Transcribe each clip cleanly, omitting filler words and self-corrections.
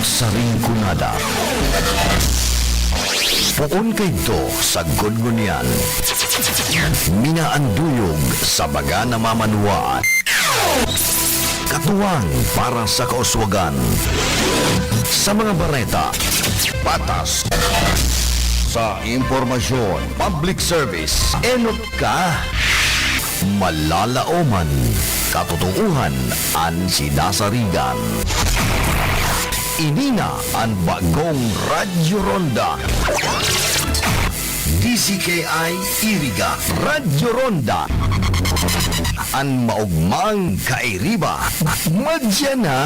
sa ringkunada. Puon kayto sa gudgunyan. Minaanduyog sa baga na mamanuwaan. Katuwang para sa kauswagan. Sa mga bareta, patas. Sa impormasyon, public service, enot ka. Malalaoman, katotohanan an sinasarigan. Inina ang bagong Radyo Ronda. DCKI Iriga Radyo Ronda. Ang maugmang kairiba. Madya na.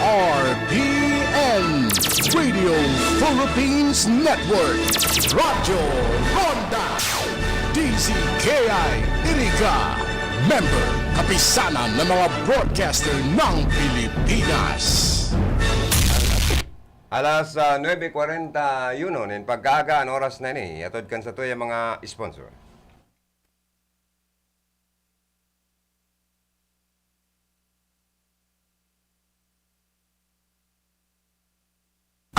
RPN Radio Philippines Network Radyo Ronda DCKI Iriga Member Kapisanan ng mga broadcaster ng Pilipinas. Alas 9:41 nin pagkaaga ang oras na ni atod kan sa tuya mga sponsor.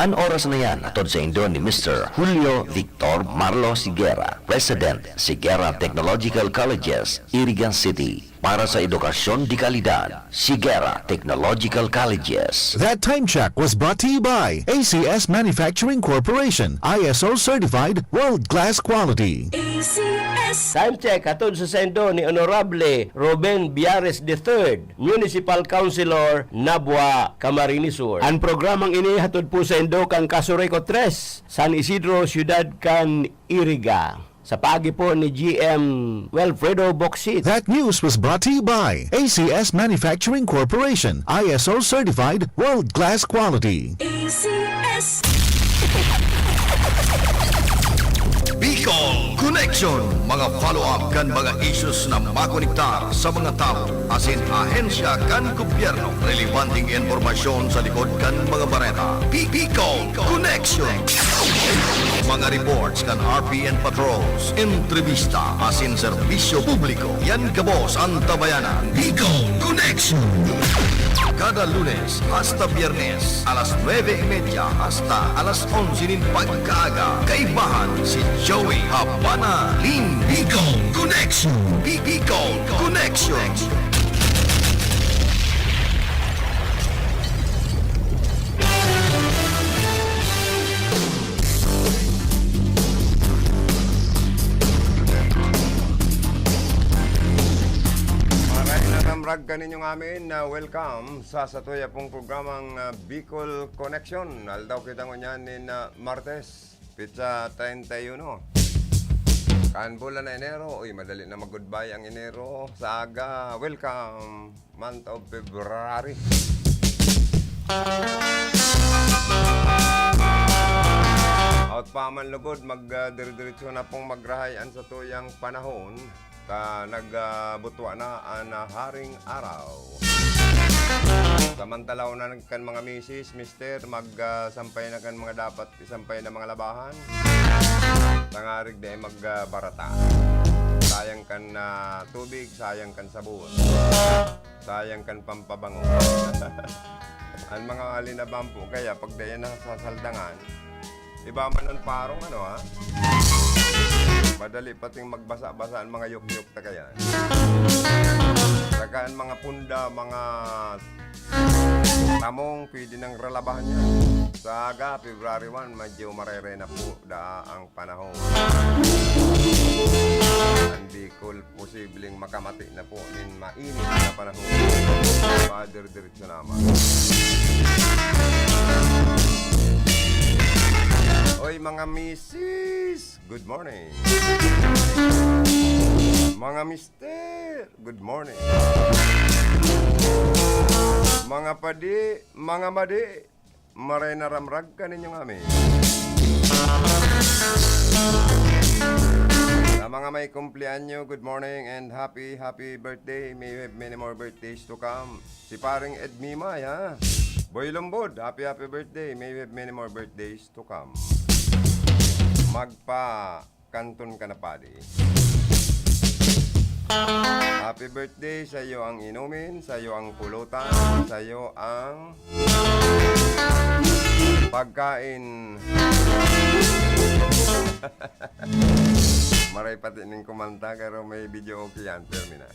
An oras na yan atod sa indo ni Mr. Julio Victor Marlo Siguera, President, Siguera Technological Colleges, Irigan City. Para sa edukasyon di kalidad, Siguera Technological Colleges. That time check was brought to you by ACS Manufacturing Corporation, ISO certified world-class quality. Time check atod sa sendo ni Honorable Ruben Biares III, Municipal Councilor, Nabwa, Camarines Sur. Ang programang ini hatod po sa sendo kang Casureco 3, San Isidro, Ciudad kan Iriga. Sa pagi po ni GM Wilfredo Boxit. That news was brought to you by ACS Manufacturing Corporation, ISO certified world-class quality. ACS. Bicol Connection, mga follow-up kan mga issues na makonektar sa mga tao asin ahensya kan gobyerno, relevanteng informasyon sa likod kan mga bareta. Bicol Connection, mga reports kan RPN patrols, entrevista asin serbisyo publiko, yan kabos ang tabayanan. Bicol Connection, kada Lunes hasta Biyernes alas 9:30 hasta alas 11 nin pagkaaga. Kaibahan si Joey Habana Lim. Bicol Connection. Bicol Connection. Namrag ka ninyong amin na welcome sa satuya pong programang Bicol Connection. Aldaw kita ngunyan ni Martes, pizza 31. Kan bulan na Enero, uy, madali na mag-goodbye ang Enero. Sa aga, welcome, month of February. Out pa man lugod, mag-diretso na pong magrahayan sa tuyang panahon. Nagbutwa na ang haring araw. Samantalaw na kan mga misis, mister, magsampay na kan mga dapat isampay na mga labahan. Tangarig na magbarata. Sayang kan tubig, sayang kan sabon. Sayang kan pampabango. Ang mga alinabampo kaya pag dayan na sa saldangan, iba man ang parong ha? Madali pating magbasa-basa ang mga yuk-yuk na kaya. Saka mga punda, mga tamong, pwede nang relabahan niya. Sa aga, February 1, medyo marere na po ang panahon. Hindi ko posibleng makamati na po ng mainit na panahon. Padir-diretso naman. Oy mga misis, good morning. Mga mister, good morning. Mga padi, mga madi, maray na ramrag ka ninyong amin. Sa mga may kumpleanyo, good morning and happy birthday. May you have many more birthdays to come. Si paring Ed Mimay, ha? Boy Lombod, happy birthday. May you have many more birthdays to come. Magpa-kanton ka na padi. Happy birthday sa iyo ang inumin, sa iyo ang pulutan, sa iyo ang pagkain. Maray pati ning kumanta pero may video okay yan, termina.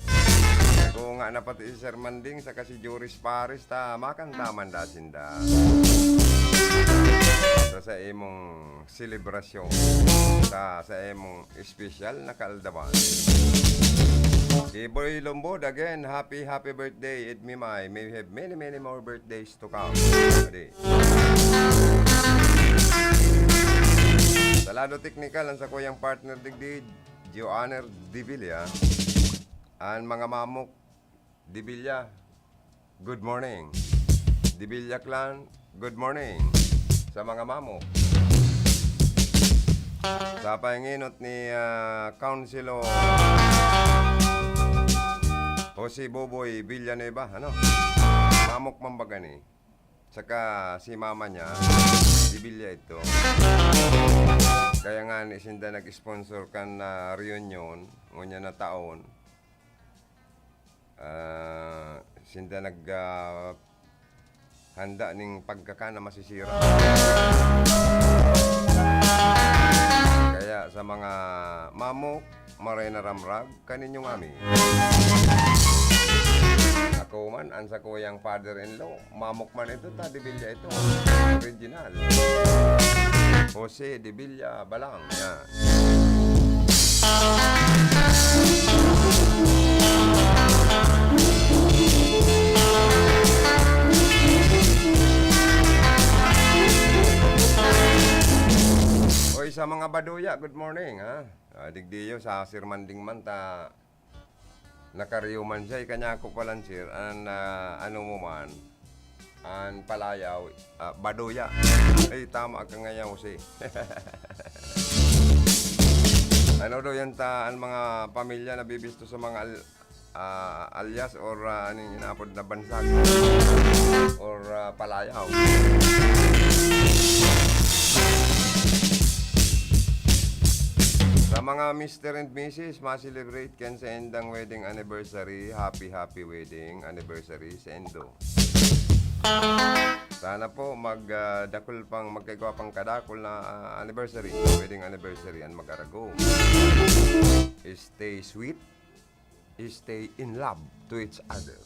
Kung nga na pati si Sir Manding sa kasi Juris Paris ta makanta man da sinda. Sa imong selebrasyon, sa imong special na kaaldawan. Boy Lombod again, happy birthday, Ed Mimay. May have many more birthdays to come. Adi. Salado technical ang sa kuyang partner digdi, Joanner Divilla. Ang mga mamok Divilla, good morning. Divilla clan, good morning. Sa mga mamok. Sa pahinginot ni Councilor Jose Boboy Villanueva, ano? Mamok Mambagani. Saka si mama niya, si Villa ito. Kaya nga ni Sinda nag-sponsor kan na reunion, ngunya na taon. Sinda handa ning pagkakana masisira. Kaya sa mga mamok, maray na ramrag, kaninyong ami. Ako man, ang sa kuyang father-in-law, mamok man ito, ta, Di Villa ito. Original. Jose Di Villa Balang. Yan. Oy, sa mga baduya, good morning, ha? Digdiyo sa Sir Manding man, ta nakariyo man siya, kanya ako palan sir, ano mo man, an palayaw, baduya. Ay, tama ka ngayon si. Ano daw yan ta, ang mga pamilya na bibisto sa mga alias or anong inapod na bansag or palayaw. Sa mga Mr. and Mrs. ma-celebrate kan sa endang wedding anniversary. Happy wedding anniversary sa endo. Sana po magdakol pang magkagawa pang kadakol na anniversary, wedding anniversary and mag-arago. Stay sweet, stay in love to each other.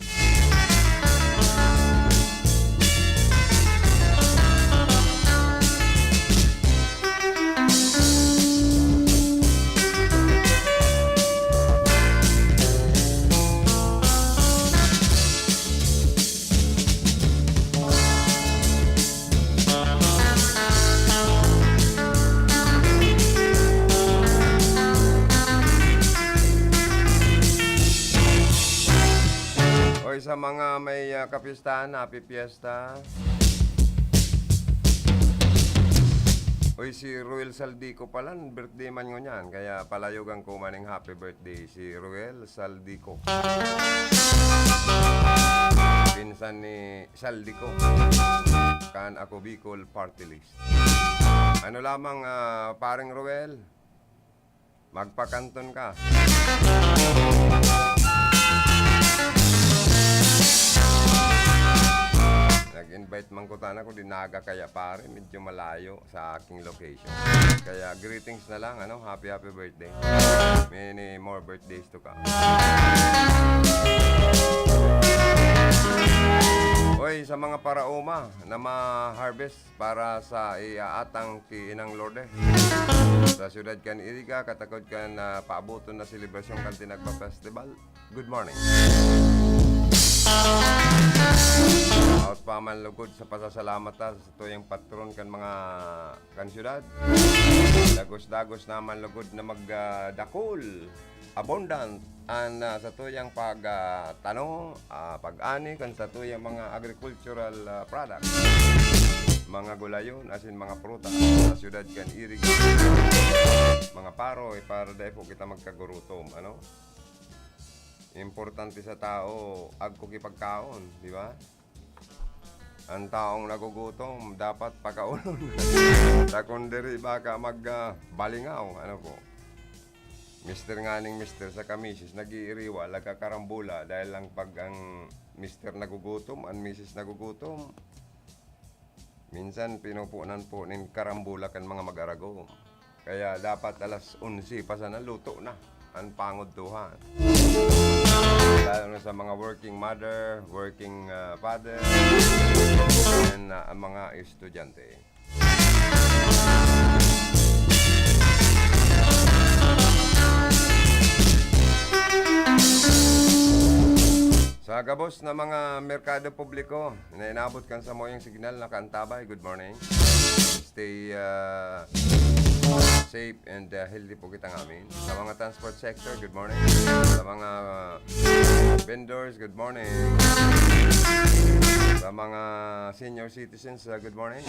Sa mga may kapistahan, happy fiesta. Oy, si Ruel Saldico pala, birthday man nyo niyan. Kaya palayogan ko maning happy birthday si Ruel Saldico. Pinsan ni Saldico. Kan ako Bicol Party List. Ano lamang, paring Ruel, magpakanton ka. Nag-invite man ko tana ko dinaga kaya pare medyo malayo sa aking location. Kaya greetings na lang, ano, happy birthday. Many more birthdays to come. Oy, sa mga paraoma na ma-harvest para sa iaatang ki Inang Lourdes. Sa siyudad kan Iriga, katakod kan paabuton na selebrasyon kan Tinagba Festival. Good morning. Out pa man lugod sa pasasalamat sa tuyang patron kan mga kansyudad. Dagos-dagos naman lugod na magdakol, abundant an sa tuyang pagtanong, pag-ani kan sa tuyang mga agricultural products. Mga gulayon, asin mga prutas sa siyudad kan Irig. Mga paroy para dahil po kita magkagurutom, ano? Importante sa tao, agko kipagkaon, di ba? Ang taong nagugutom, dapat pagkaunon. Sa kundiri, baka magbalingaw, ano po. Mister nganing mister sa kamisis, nag-iiriwa, lagkakarambula dahil lang pag ang mister nagugutom, ang misis nagugutom. Minsan pinupunan po nin karambula kan mga mag-arago. Kaya dapat alas 11 pa sana luto na ang pangod tuhan. Lalo na sa mga working mother, working father, and ang mga estudyante. Sa gabos na mga merkado publiko, na inabot kan sa moyang signal na kaantabay, good morning. Stay safe and healthy po kita amin. Sa mga transport sector, good morning. Sa mga vendors, good morning. Sa mga senior citizens, good morning.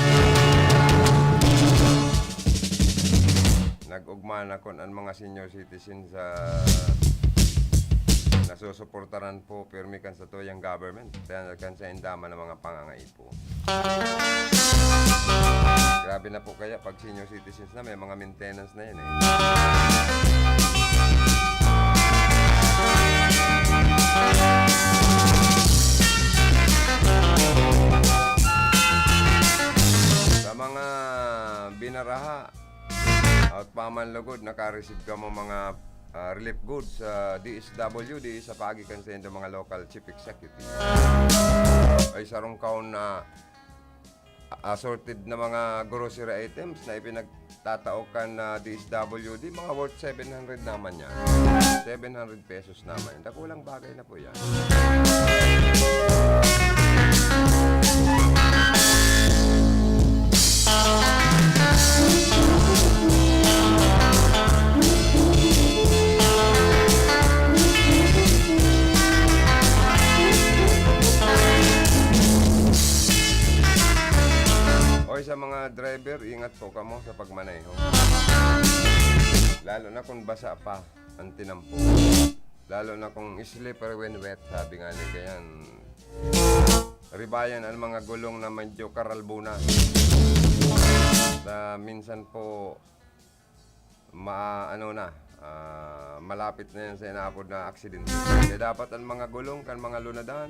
Nag-ugman ako ang mga senior citizens sa nasusuportaran po pirmi kan sa tuyang government kaya kan sa indama ng mga pangangaipo. Grabe na po kaya pag senior citizens na may mga maintenance na yan eh. Sa mga binaraha at pamanlugod naka-receive ka mo mga relief goods sa DSWD sa pagikan sa inyong mga local chief executive. Ay sarong kaon na assorted na mga grocery items na ipinagtataokan na DSWD, mga worth 700 naman yan. 700 pesos naman. Dakulang bagay na po yan. Oy, sa mga driver, ingat po kamo sa pagmaneho. Lalo na kung basa pa ang tinampo. Lalo na kung slippery when wet, sabi nga ni kayan. Ribayan ang mga gulong na medyo karalbuna. Na minsan po malapit na yan sa inaapod na aksidente. Kaya dapat ang mga gulong kan mga lunadan,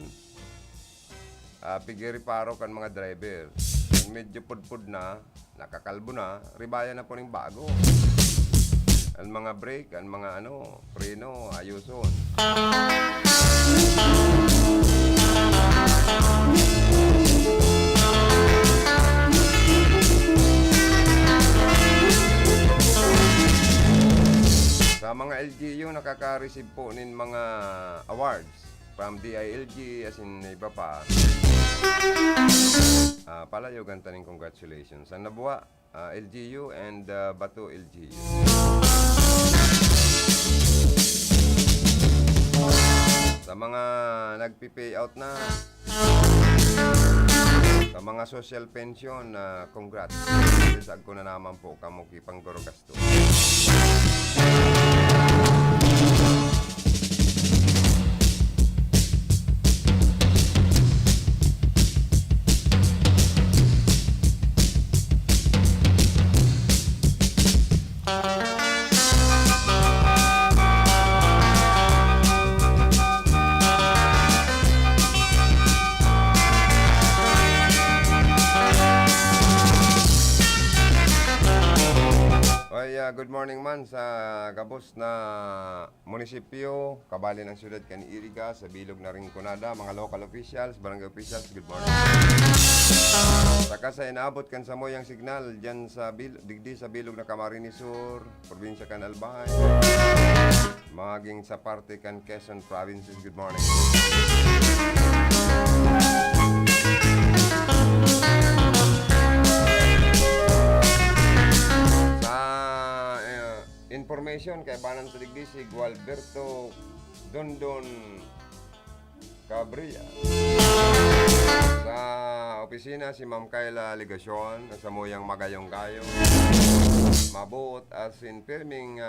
pigiriparo kan mga driver. Medyo pudpud na, nakakalbo na, ribayan na po ng bago. Ang mga brake, ang mga preno, ayuson. Sa mga LGU, nakaka-receive po nin mga awards from DILG, as in iba pa. Palayogan taning congratulations sa Nabua LGU and Bato LGU. Sa mga nagpi-pay out na, sa mga social pension, congrats. Isag ko na naman po kamukipang gorogasto. Good morning man sa gabos na munisipyo, kabali ng siyudad Kaniiriga, sa bilog na Rinconada, mga local officials, barangay officials, good morning. Saka sa inaabot kan sa moyang signal dyan sa digdi sa bilog na Camarines Sur, probinsya kan Albay, maging sa parte kan Quezon provinces, good morning. Information kay Banan Tuligdi si Gualberto Dondon Cabrilla. Sa opisina si Ma'am Kayla Ligasyon sa moyang magayong-gayong. Mabuot as in firming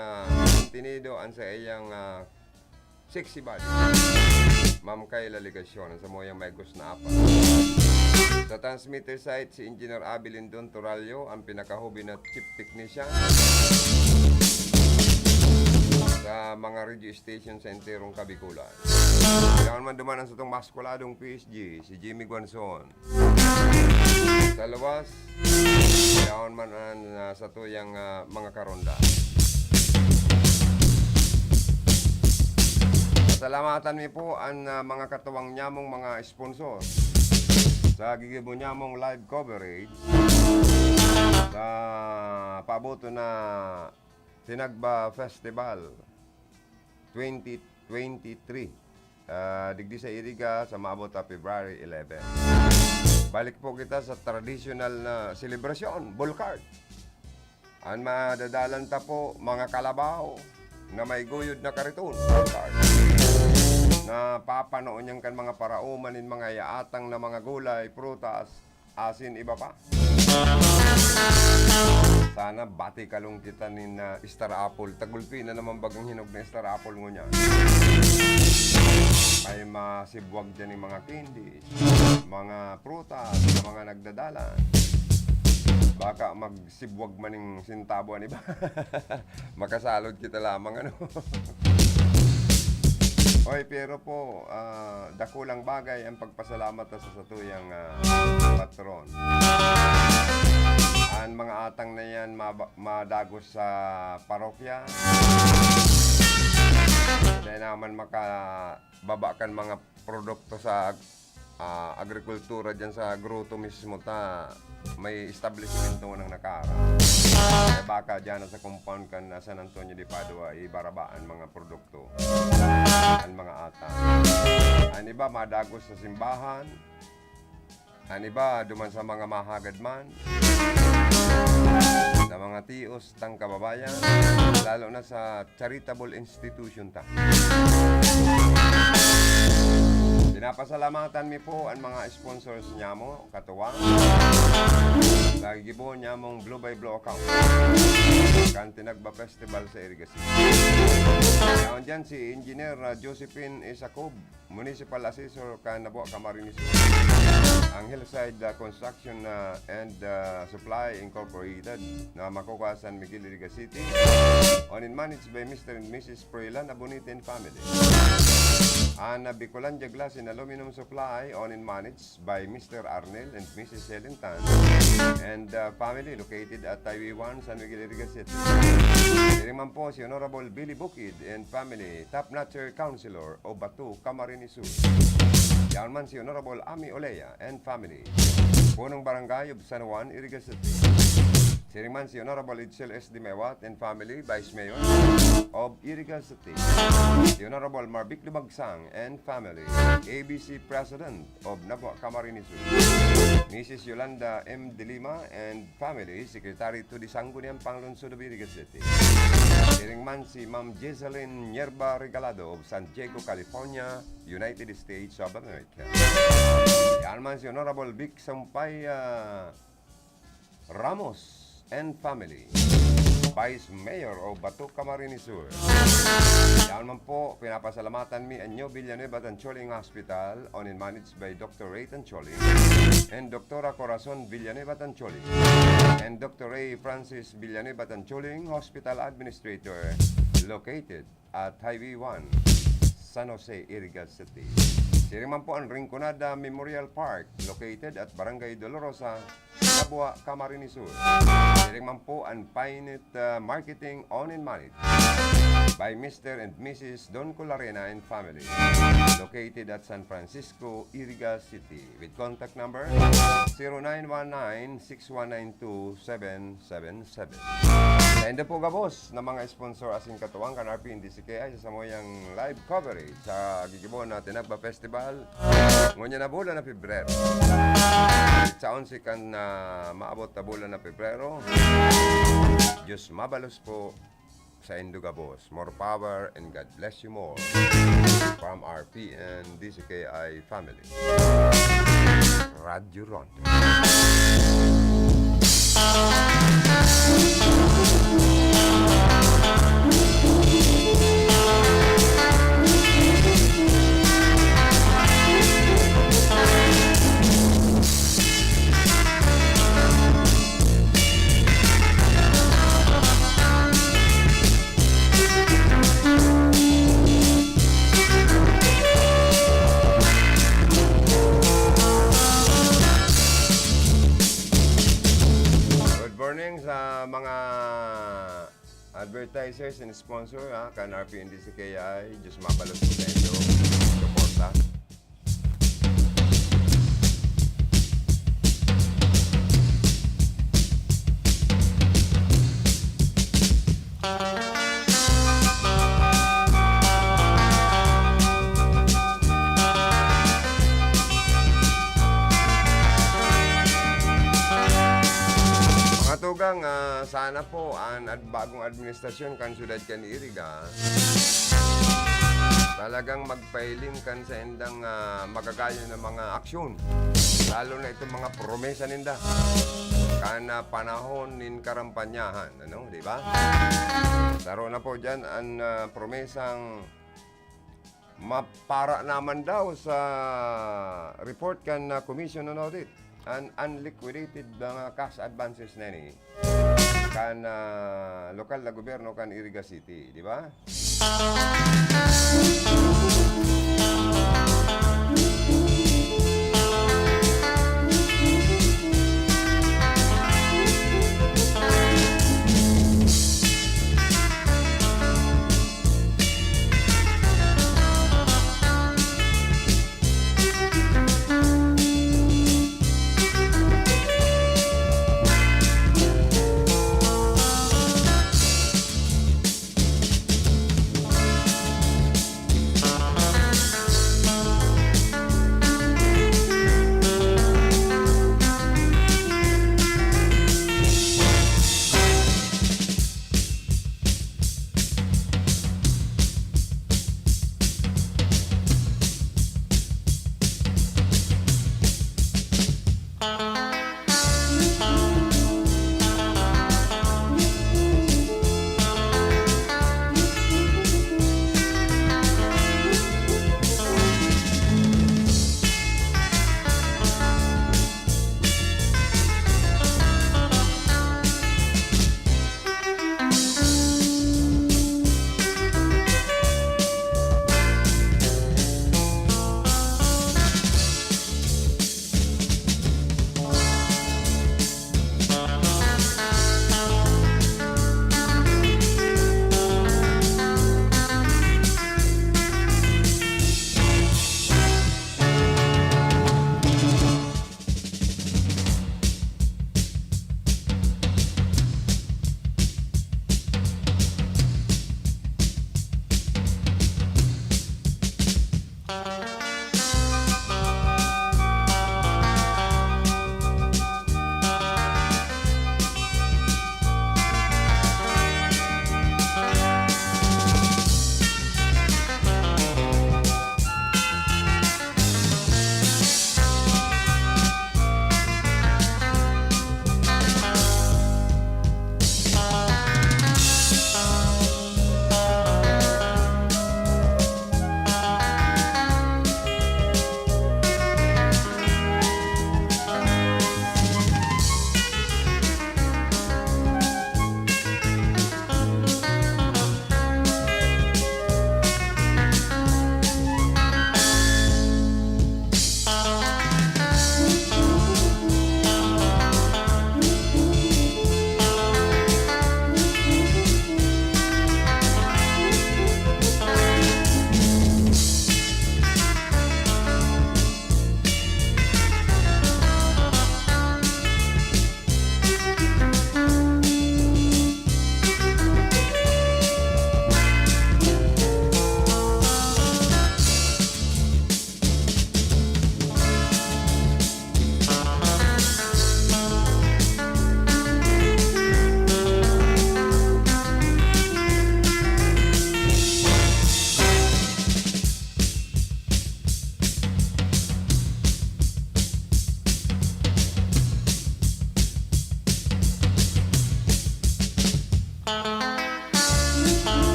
tinido ang sa iyang sexy body. Ma'am Kayla Ligasyon sa moyang may gus na apa. Sa transmitter site si Engineer Abilindon Turalio, ang pinakahubi na chief technician. sa mga radio station sa enterong Kabikulan. Yan man dumanan sa itong maskuladong PSG, si Jimmy Guanzon. Sa luwas, yan man sa tuyang mga karonda. Salamatan mi po ang mga katuwang nyamong mga sponsor sa gigibo nyamong live coverage sa paboto na Tinagba Festival 2023 digdi sa Iriga sa maabot na February 11. Balik po kita sa traditional na selebrasyon, Bulkard. Ang madadalan ta po mga kalabaw na may guyod na kariton, Bulkard. Na papanoon niyang kan mga paraumanin, mga yaatang na mga gulay, prutas, asin, iba pa. Sana bati kalong kita ni Star Apple. Tagulpi na naman bagang hinog na Star Apple mo niya. Ay masibwag dyan yung mga candies, mga prutas, mga nagdadalan. Baka magsibwag maning sintabuan, iba. Makasalod kita lamang, ano. Oy, pero po, dakulang bagay ang pagpasalamat sa satuyang patron. Ang mga atang na yan madagos sa parokya. Dahil naman makababakan mga produkto sa agrikultura dyan sa gruto mismo may establishmento ng nakara. Kaya baka dyan sa compound kan na San Antonio de Padua ibarabaan mga produkto ang mga atang. Ang iba madagos sa simbahan, ang iba duman sa mga mahagadman, sa mga tios tang kababayan, lalo na sa charitable institution ta. Pinapasalamatan mi po ang mga sponsors niya mo, katuwang. Nagigibo niya mong Blue by Blue account. Kan Tinagba Festival sa Iriga City. Ngayon dyan si Engineer Josephine Isacob, Municipal Assessor kan Nabua Camarines. Ang Hillside Construction and Supply Incorporated na makukuhasan Miguel Iriga City. Owned and managed by Mr. and Mrs. Prelan Abunitin family. Ang Bicolandia Glass and Aluminum Supply, owned and managed by Mr. Arnel and Mrs. Helen Tan and family located at Highway 1, San Miguel Iriga City. Diriman po si Honorable Billy Bukid and family, top notcher councilor o Batu, Camarines Sur. Yan man si Honorable Ami Olea and family, punong barangay of San Juan, Iriga City. Siriman si Honorable Itzel S. Dimewat and family, Vice Mayor of Iriga City. Si Honorable Marvic Lubagsang and family, ABC President of Nabua Camarines Sur. Mrs. Yolanda M. De Lima and family, Secretary to the Sangguniang Panglungsod of Iriga City. Siringman si Ma'am Jesalyn Yerba Regalado of San Diego, California, United States of America. Yan man si Honorable Vic Sampay Ramos and family, Vice Mayor of Batu, Camarines Sur. Yan man po, pinapasalamatan mi Anyo Villanueva Tancholing Hospital, owned and managed by Dr. Ray Tancholing and Dr. Corazon Villanueva Tancholing and Dr. Ray Francis Villanueva Tancholing, Hospital Administrator, located at Highway 1, San Jose, Iriga City. Siriman po ang Rinconada Memorial Park, located at Barangay Dolorosa, Nabua, Camarines Sur. Siriman po ang Pinet Marketing, owned and managed by Mr. and Mrs. Don Colarena and family, located at San Francisco, Iriga City, with contact number 0919-6192-777. Sa enda po gabos na mga sponsor asing katuwang kan RP hindi si KI sa samoyang live coverage sa gigibo na Tinagba Festival ngunya na bulan na Pebrero. Sa 11 kan na maabot na bulan na Pebrero. Diyos mabalos po sa Indo Gabos. More power and God bless you more. From RP and DCKI family. Radio Rondo. sa mga advertisers and sponsor kan RPNDCKI, Diyos mabalot po sa inyo. Suporta. Tugang, sana po ang bagong administrasyon kan syudad kan Iriga talagang magpailim kan sa endang magagayo ng mga aksyon, lalo na itong mga promesa ninda kan panahon nin karampanyahan, ano, di ba? Laro na po dyan ang promesang mapara naman daw sa report kan Commission on Audit an unliquidated mga cash advances na ni kan lokal na gobyerno kan Iriga City, di ba?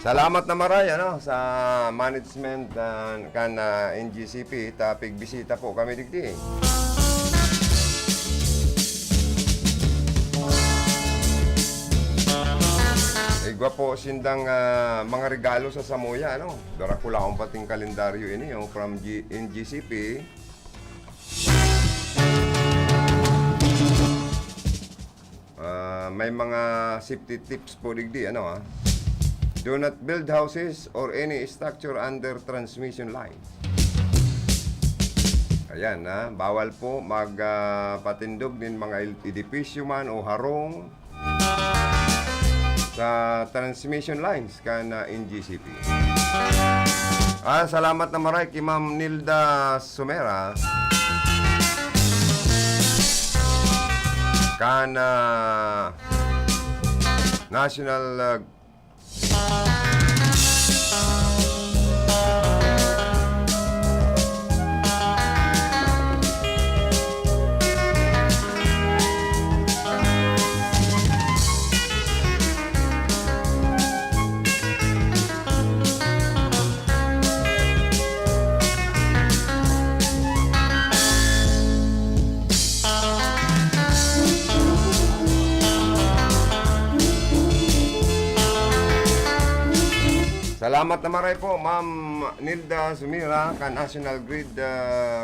Salamat na maray sa management kan NGCP ta pigbisita po kami digdi. Igwa po sindang mga regalo sa Samoya, ano? Dracula ang pating kalendaryo ini, from NGCP. May mga safety tips po digdi, ano Do not build houses or any structure under transmission lines. Ayan, bawal po magpatindog din mga edipisyo man o harong sa transmission lines kan NGCP. Salamat na maray kay Ma'am Nilda Sumera kan National Salamat na maray po, Ma'am Nilda Sumira, ka National Grid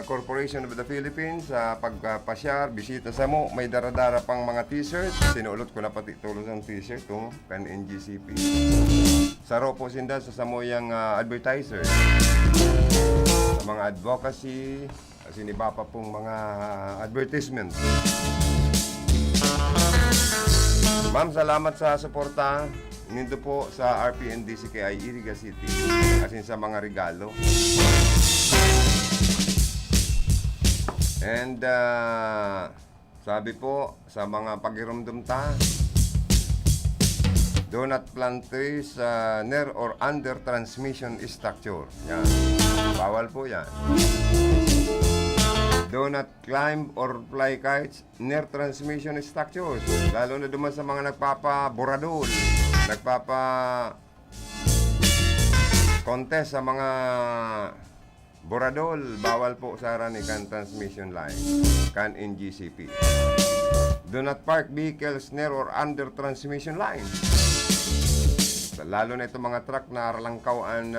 Corporation of the Philippines sa pagpasyar, bisita sa mo. May daradara pang mga t-shirt. Sinuulot ko na pati tulos ng t-shirt kan NGCP. Saro po sinda sa samoyang advertiser. Sa mga advocacy, siniba pa pong mga advertisement. Ma'am, salamat sa suporta. Nito po sa RPNDCKI Iriga City kasi sa mga regalo. And sabi po sa mga pagirumdum ta, do not plant trees near or under transmission structure. Yan. Bawal po yan. Do not climb or fly kites near transmission structures. Lalo na duman sa mga nagpapaboradol, nagpapa-contest sa mga boradol. Bawal po sa kan transmission line, kan NGCP. Do not park vehicles near or under transmission line. Lalo na itong mga truck na aralangkawan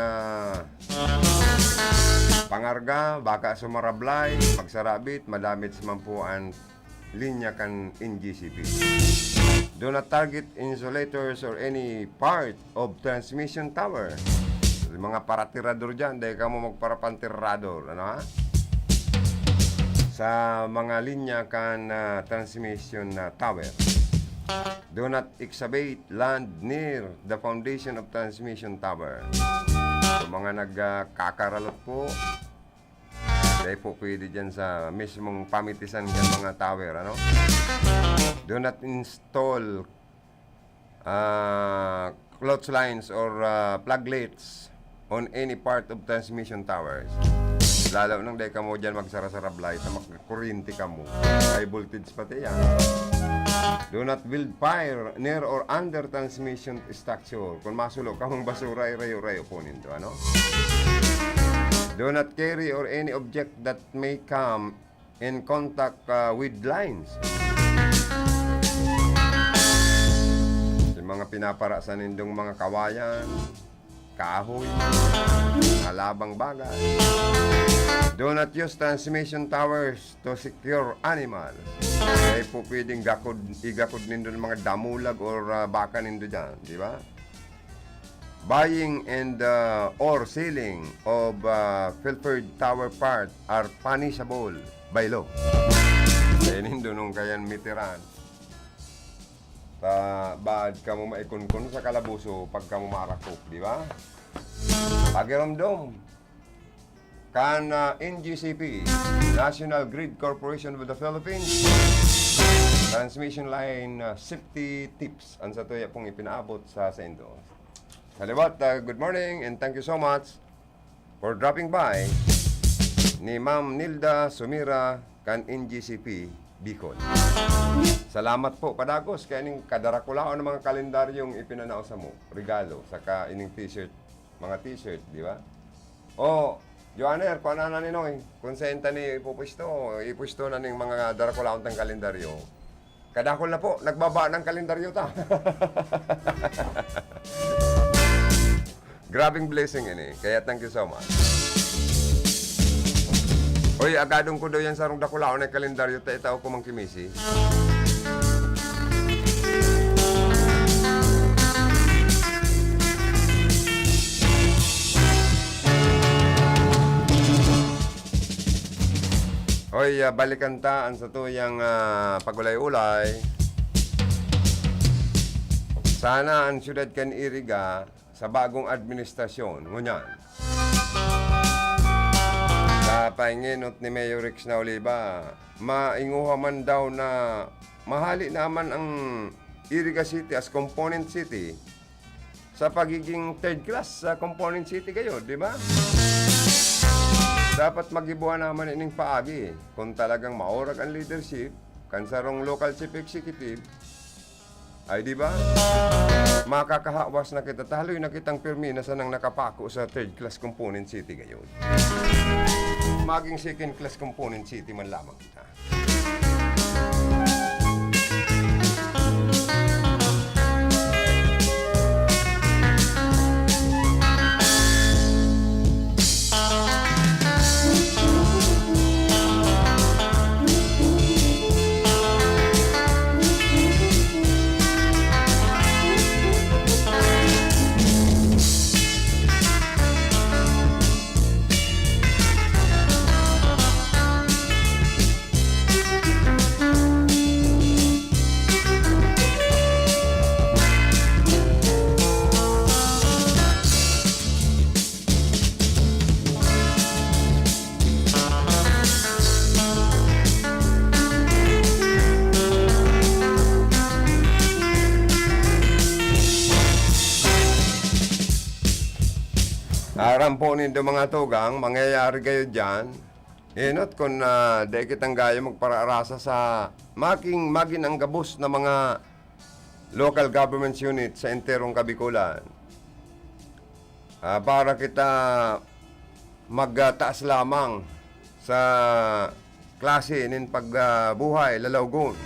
pangarga, baka sumarablay, magsarabit, madamit sa mampuan linya kan NGCP. Do not target insulators or any part of transmission tower. Mga paratirador dyan, dahil ka mo magparapantirador, sa mga linya kan transmission tower. Do not excavate land near the foundation of transmission tower. So, mga nagkakaralot po, dahil po pwede dyan sa mismong pamitisan dyan mga tower, Do not install clotheslines or pluglets on any part of transmission towers. Lalo nang dahil ka mo dyan magsara-sarab light, magkurinti ka mo. High voltage pati yan. Do not build fire near or under transmission structure. Kung masulo ka mong basura, rayo-rayo po nito, Do not carry or any object that may come in contact with lines. Yung mga pinaparasan nindong mga kawayan, kahoy, halabang bagay. Do not use transmission towers to secure animals. Kaya po pwedeng igakod nindo ng mga damulag or baka nindo dyan, di ba? Buying and or selling of filtered tower part are punishable by law. Kaya nindo nung kayan mitiran. Bad ka mo maikunkun sa kalabuso pag ka mo marakop, di ba? Pagiramdom kan NGCP, National Grid Corporation of the Philippines, transmission line safety tips ang sa tuya pong ipinaabot sa sendo. Salawat, good morning and thank you so much for dropping by ni Ma'am Nilda Sumira kan NGCP Bicol. Salamat po padagos kaya ning kadarakulao ng mga kalendaryong ipinanao sa mo, regalo saka ining t-shirt, mga t-shirt, di ba? Joanner, kung ano na ninoy, konsenta ni ipupusto na ning mga darakulaon tang kalendaryo. Kadakol na po, nagbaba ng kalendaryo ta. Grabing blessing ini. Kaya thank you so much. Hoy, agadong ko daw yan sa rong dakulao na kalendaryo ta itaw ko mang kimisi. Hoy, balikan ta ang sa tuyang pagulay-ulay. Sana ang syudad kan Iriga sa bagong administrasyon, ngunyan. Sa painginot ni Mayor Rex na Oliva, mainguha man daw na mahali naman ang Iriga City as component city sa pagiging third class sa component city kayo, di ba? Dapat magibuhan naman ining paagi kung talagang maorag ang leadership kan sarong local chief executive ay di ba makakahawas na kita taloy na kitang pirmi na sanang nakapako sa third class component city ngayon maging second class component city man lamang kita. Aram po nindo mga tugang, mangyayari kayo dyan. Inot kung di kitang gaya magparaarasa sa maging ang gabos na mga local government unit sa enterong Kabikulan. Para kita magtaas lamang sa klase nin pagbuhay, lalawgon.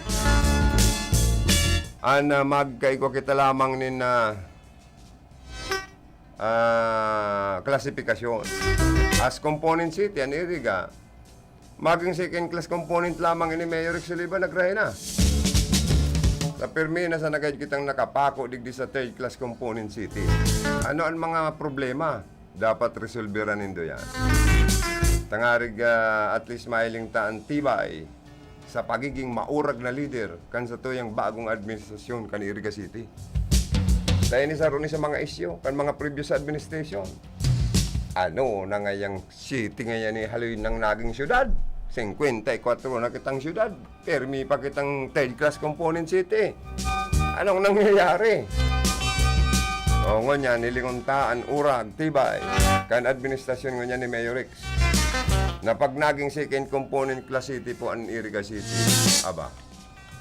Magkaiko kita lamang nin klasifikasyon. As component city, ang Iriga, maging second class component lamang ini Mayor Rex Oliva nagrahe na. Sa pirmi na sa nagayad kitang nakapako digdi sa third class component city. Ano ang mga problema? Dapat resolveran nindo yan. Tangarig at least mailing taan tibay sa pagiging maurag na leader kan sa tuyang bagong administrasyon kan Iriga City. Dahil ni saruni sa mga isyo, kan mga previous administration. Ano na ngayang city ngayon ni haloy ng naging syudad? 54 na kitang syudad. Permi pa kitang third class component city. Anong nangyayari? O nga nilinguntaan, urag, tibay. Kan administrasyon nga ni Mayor Rex. Na pag naging second component class city po ang Iriga City. Aba,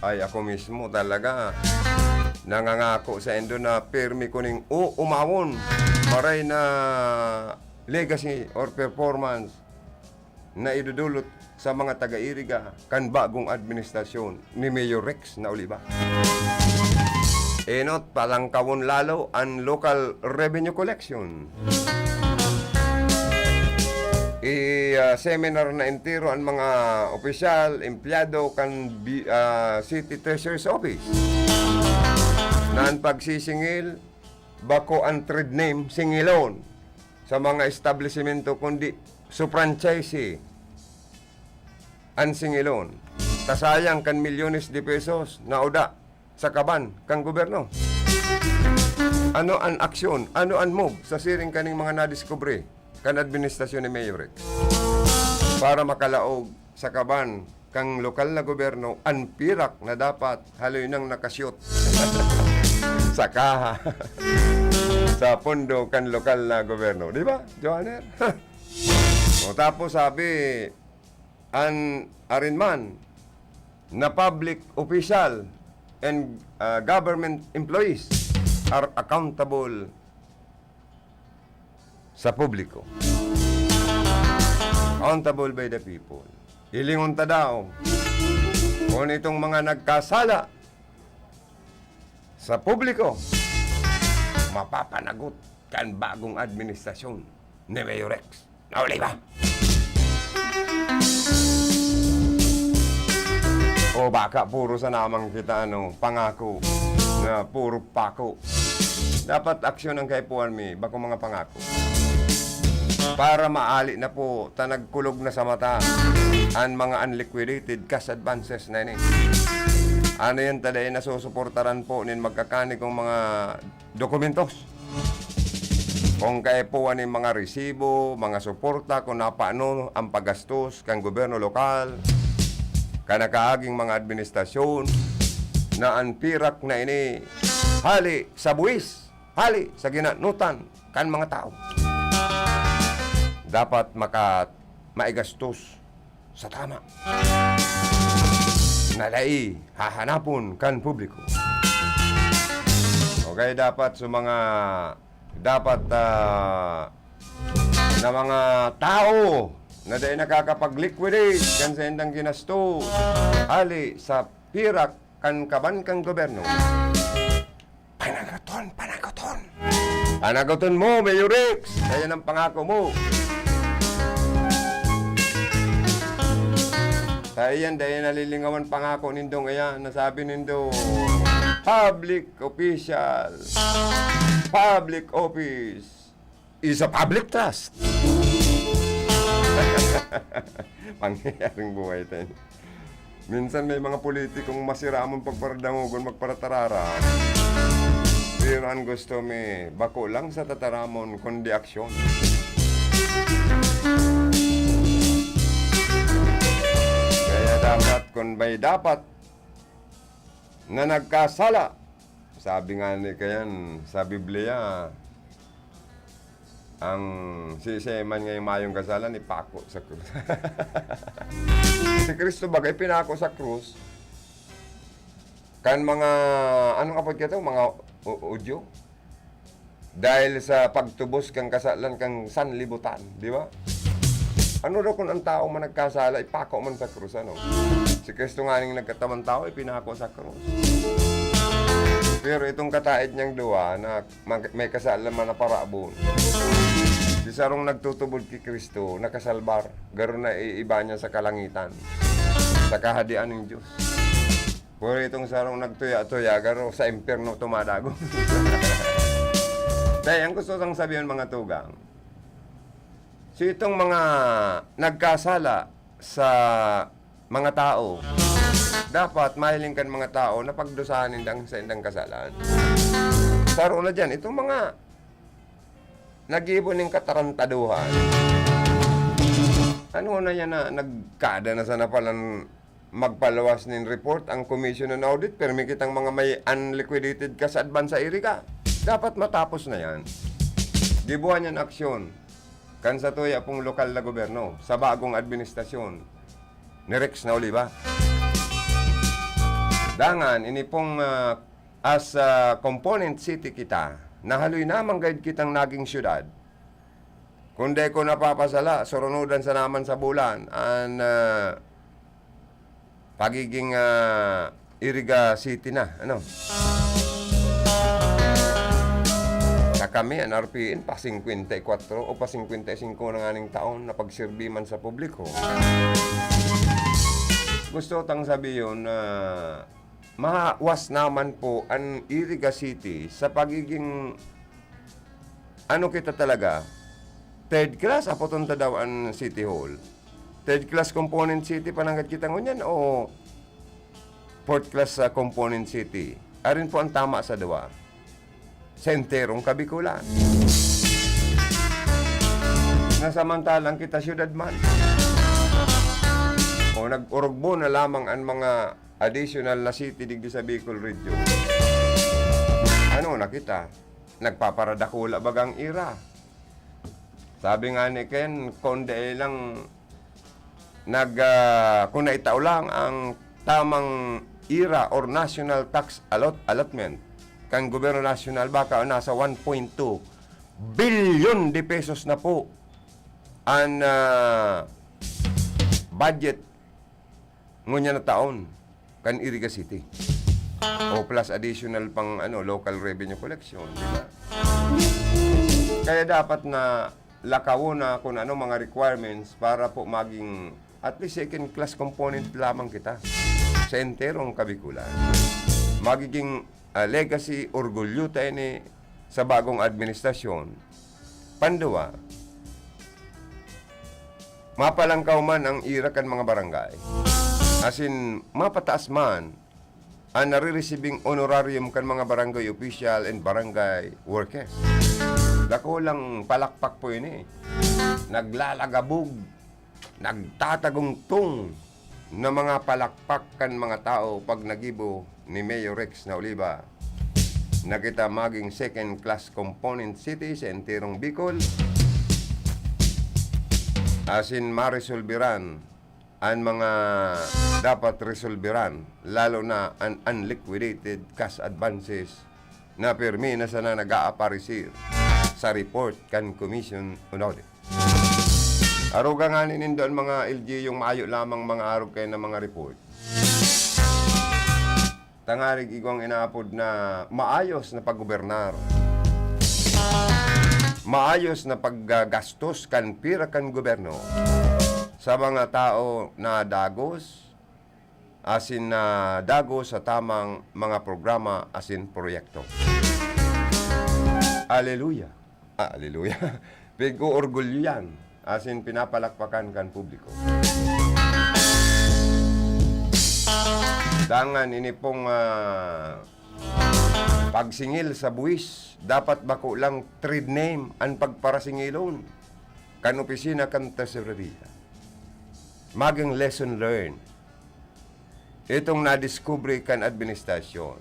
ay ako mismo talaga nangangako sa endo na permi ko ning umawon maray na legacy or performance na idudulot sa mga taga-Iriga kan bagong administrasyon ni Mayor Rex na Oliva. Enot palangkawon lalo ang local revenue collection. Seminar na entero ang mga opisyal, empleyado kan City Treasurer's Office. Naan pagsisingil, bako ang trade name, singilon sa mga establishmento kundi su-franchise ang singilon. Tasayang kan milyones de pesos na uda sa kaban kang gobyerno. Ano ang aksyon, ano ang move sa siring kaning mga nadiskubre kan administrasyon ni Mayor Rex para makalaog sa kaban kang lokal na gobyerno ang pirak na dapat haloy nang nakasyot sa kaha sa pondo kan lokal na gobyerno. Di ba, Johanner? O tapos sabi, ang arinman na public official and government employees are accountable sa publiko. Accountable by the people. Ilingon ta daw kung itong mga nagkasala sa publiko, mapapanagot kan bagong administrasyon ni Mayor Rex na Oliva. O baka puro sa namang kita pangako na puro pako. Dapat aksyon ang kaipuan mi, bako mga pangako. Para maali na po, tanagkulog na sa mata ang mga unliquidated cash advances na ini. Ano yan taday na susuportaran po nin magkakani kong mga dokumentos. Kung kaipuan ni mga resibo, mga suporta, kung napaano ang paggastos kang gobyerno lokal, kanakaaging mga administrasyon, na ang pirak na ini, hali sa buwis, hali sa ginanutan kan mga tao. Dapat maigastos sa tama. Nalai, hahanapon kan publiko. Okay, dapat sa mga na mga tao na dahil nakakapag-liquidate kan sa indang ginastos hali sa pirak kan kaban kang gobyerno. Panaguton mo, Mayor Rex. Kaya ng pangako mo. Kaya yan, dahil nalilingawan pangako nindong ayan, nasabi nindo, public official, public office is a public trust. Pangyayaring buhay tayo. Minsan may mga politikong masiramon pagparadangugon, magparatarara. Pero ang gusto may bako lang sa tataramon, kundi aksyon. Kaya dapat, kung may dapat na nagkasala, sabi nga ni kayan sa Biblia, ang siseman ngayong mayong kasalan, ipako sa krus. Si Kristo bagay pinako sa krus, kan mga, anong kapag kito, mga udyo, dahil sa pagtubos kang kasalan kang sanlibutan, di ba? Ano daw kung ang tao man nagkasala, ipako man sa krus, ano? Si Kristo nga ning nagkatamang tao, ipinako sa krus. Pero itong kataid niyang duwa na may kasalan man na parabon, si sarong nagtutubod kay Kristo, nakasalbar, garo na iiba niya sa kalangitan, sa kahadian ng Diyos. Pero itong sarong nagtuya-tuya, garo sa impyerno tumadago. Dahil ang gusto kong sabihin mga tugang, so itong mga nagkasala sa mga tao, dapat mahiling kan mga tao na pagdusahan sa indang kasalan. Saro na dyan, itong mga nag-ibon ng katarantaduhan. Ano na yan na nagkada na sana palang magpalawas ng report ang Commission on Audit, permi kitang mga may unliquidated cash advance sa irika. Dapat matapos na yan. Gibuhan yan aksyon kan sa tuya pong lokal na gobyerno sa bagong administrasyon ni Rex na Oliva. Dangan, ini pong as component city kita, nahaloy namang guide kitang naging syudad. Kundi ko napapasala, surunudan sa naman sa bulan, ang pagiging Iriga City na, ano? Sa kami, ang RPN, pa 54 o pa 55 na nganing taon na pagsirbi man sa publiko. Gusto tang sabihin na mawas naman po ang Iriga City sa pagiging ano kita talaga, third class, apotonta daw ang City Hall. Third class component city pananggat kita ngunyan o fourth class component city. Arin po ang tama sa dua. Senterong Kabikulan. Nasamantalang kita syudad man. O nag-urugbo na lamang ang mga additional na city digdi sa Bicol Region. Ano na kita? Nagpaparadakula bagang ira. Sabi nga ni Ken, konde lang kung naitaw lang ang tamang ira or national tax allotment kang gobyerno nasyonal, baka nasa 1.2 billion de pesos na po ang budget ngunya na taon kan Iriga City. O O plus additional pang local revenue collection, di ba? Kaya dapat na lakaw na kung ano mga requirements para po maging at least second class component lamang kita sa enterong Kabikulan. Magiging legacy, orgulyo tayo ni sa bagong administrasyon. Panduwa, mapalangkaw man ang irakan mga barangay. As in, mapataas man ang nare-receiving honorarium kan mga barangay official and barangay workers. Dako lang palakpak po yun eh. Naglalagabog, nagtatagungtong na mga palakpak kan mga tao pag nagibo ni Mayor Rex na Oliva na kita maging second class component city sa enterong Bicol. As in, maresolbiran ang mga dapat resolbiran, lalo na ang unliquidated cash advances na permi na sana nag-aaparisir sa report kan Commission on Audit. Aruga nga ninindo ang mga LG yung maayo lamang mga arog kayo ng mga report. Tangarig igwang inaapod na maayos na paggobernar. Maayos na paggastos kan pira kan gobyerno sa mga tao na dagos, asin na dagos sa tamang mga programa asin proyekto. Aleluya. Aleluya. Pigo orgulyo yan, asin pinapalakpakan kan publiko. Dangan ini pong pagsingil sa buwis, dapat bako lang trade name ang pagparasingilon kan opisina kan tesorería. Maging lesson learned. Itong nadiskubre kan administrasyon.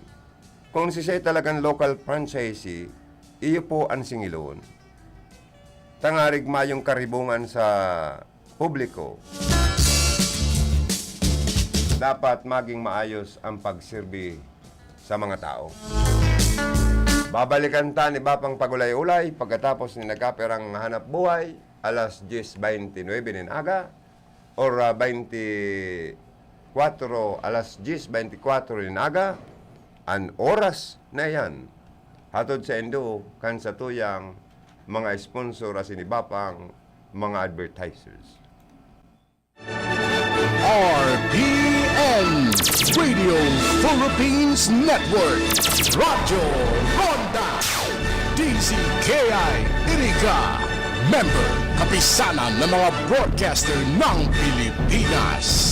Kung sisay talagang local franchisee, iyo po ang singilon. Tangarig mayong karibungan sa publiko. Dapat maging maayos ang pagserbi sa mga tao. Babalikan ta ni Bapang Pagulay-ulay pagkatapos ni nagkaperang hanap buhay alas 10:29 ng aga or 24 alas 10:24 ng aga ang oras na yan hatod sa Indo kan sa tuyang mga sponsor as ni Bapang mga advertisers. RPN Radio Philippines Network Radyo Ronda DZKI Iriga Member Kapisanan ng mga broadcaster ng Pilipinas.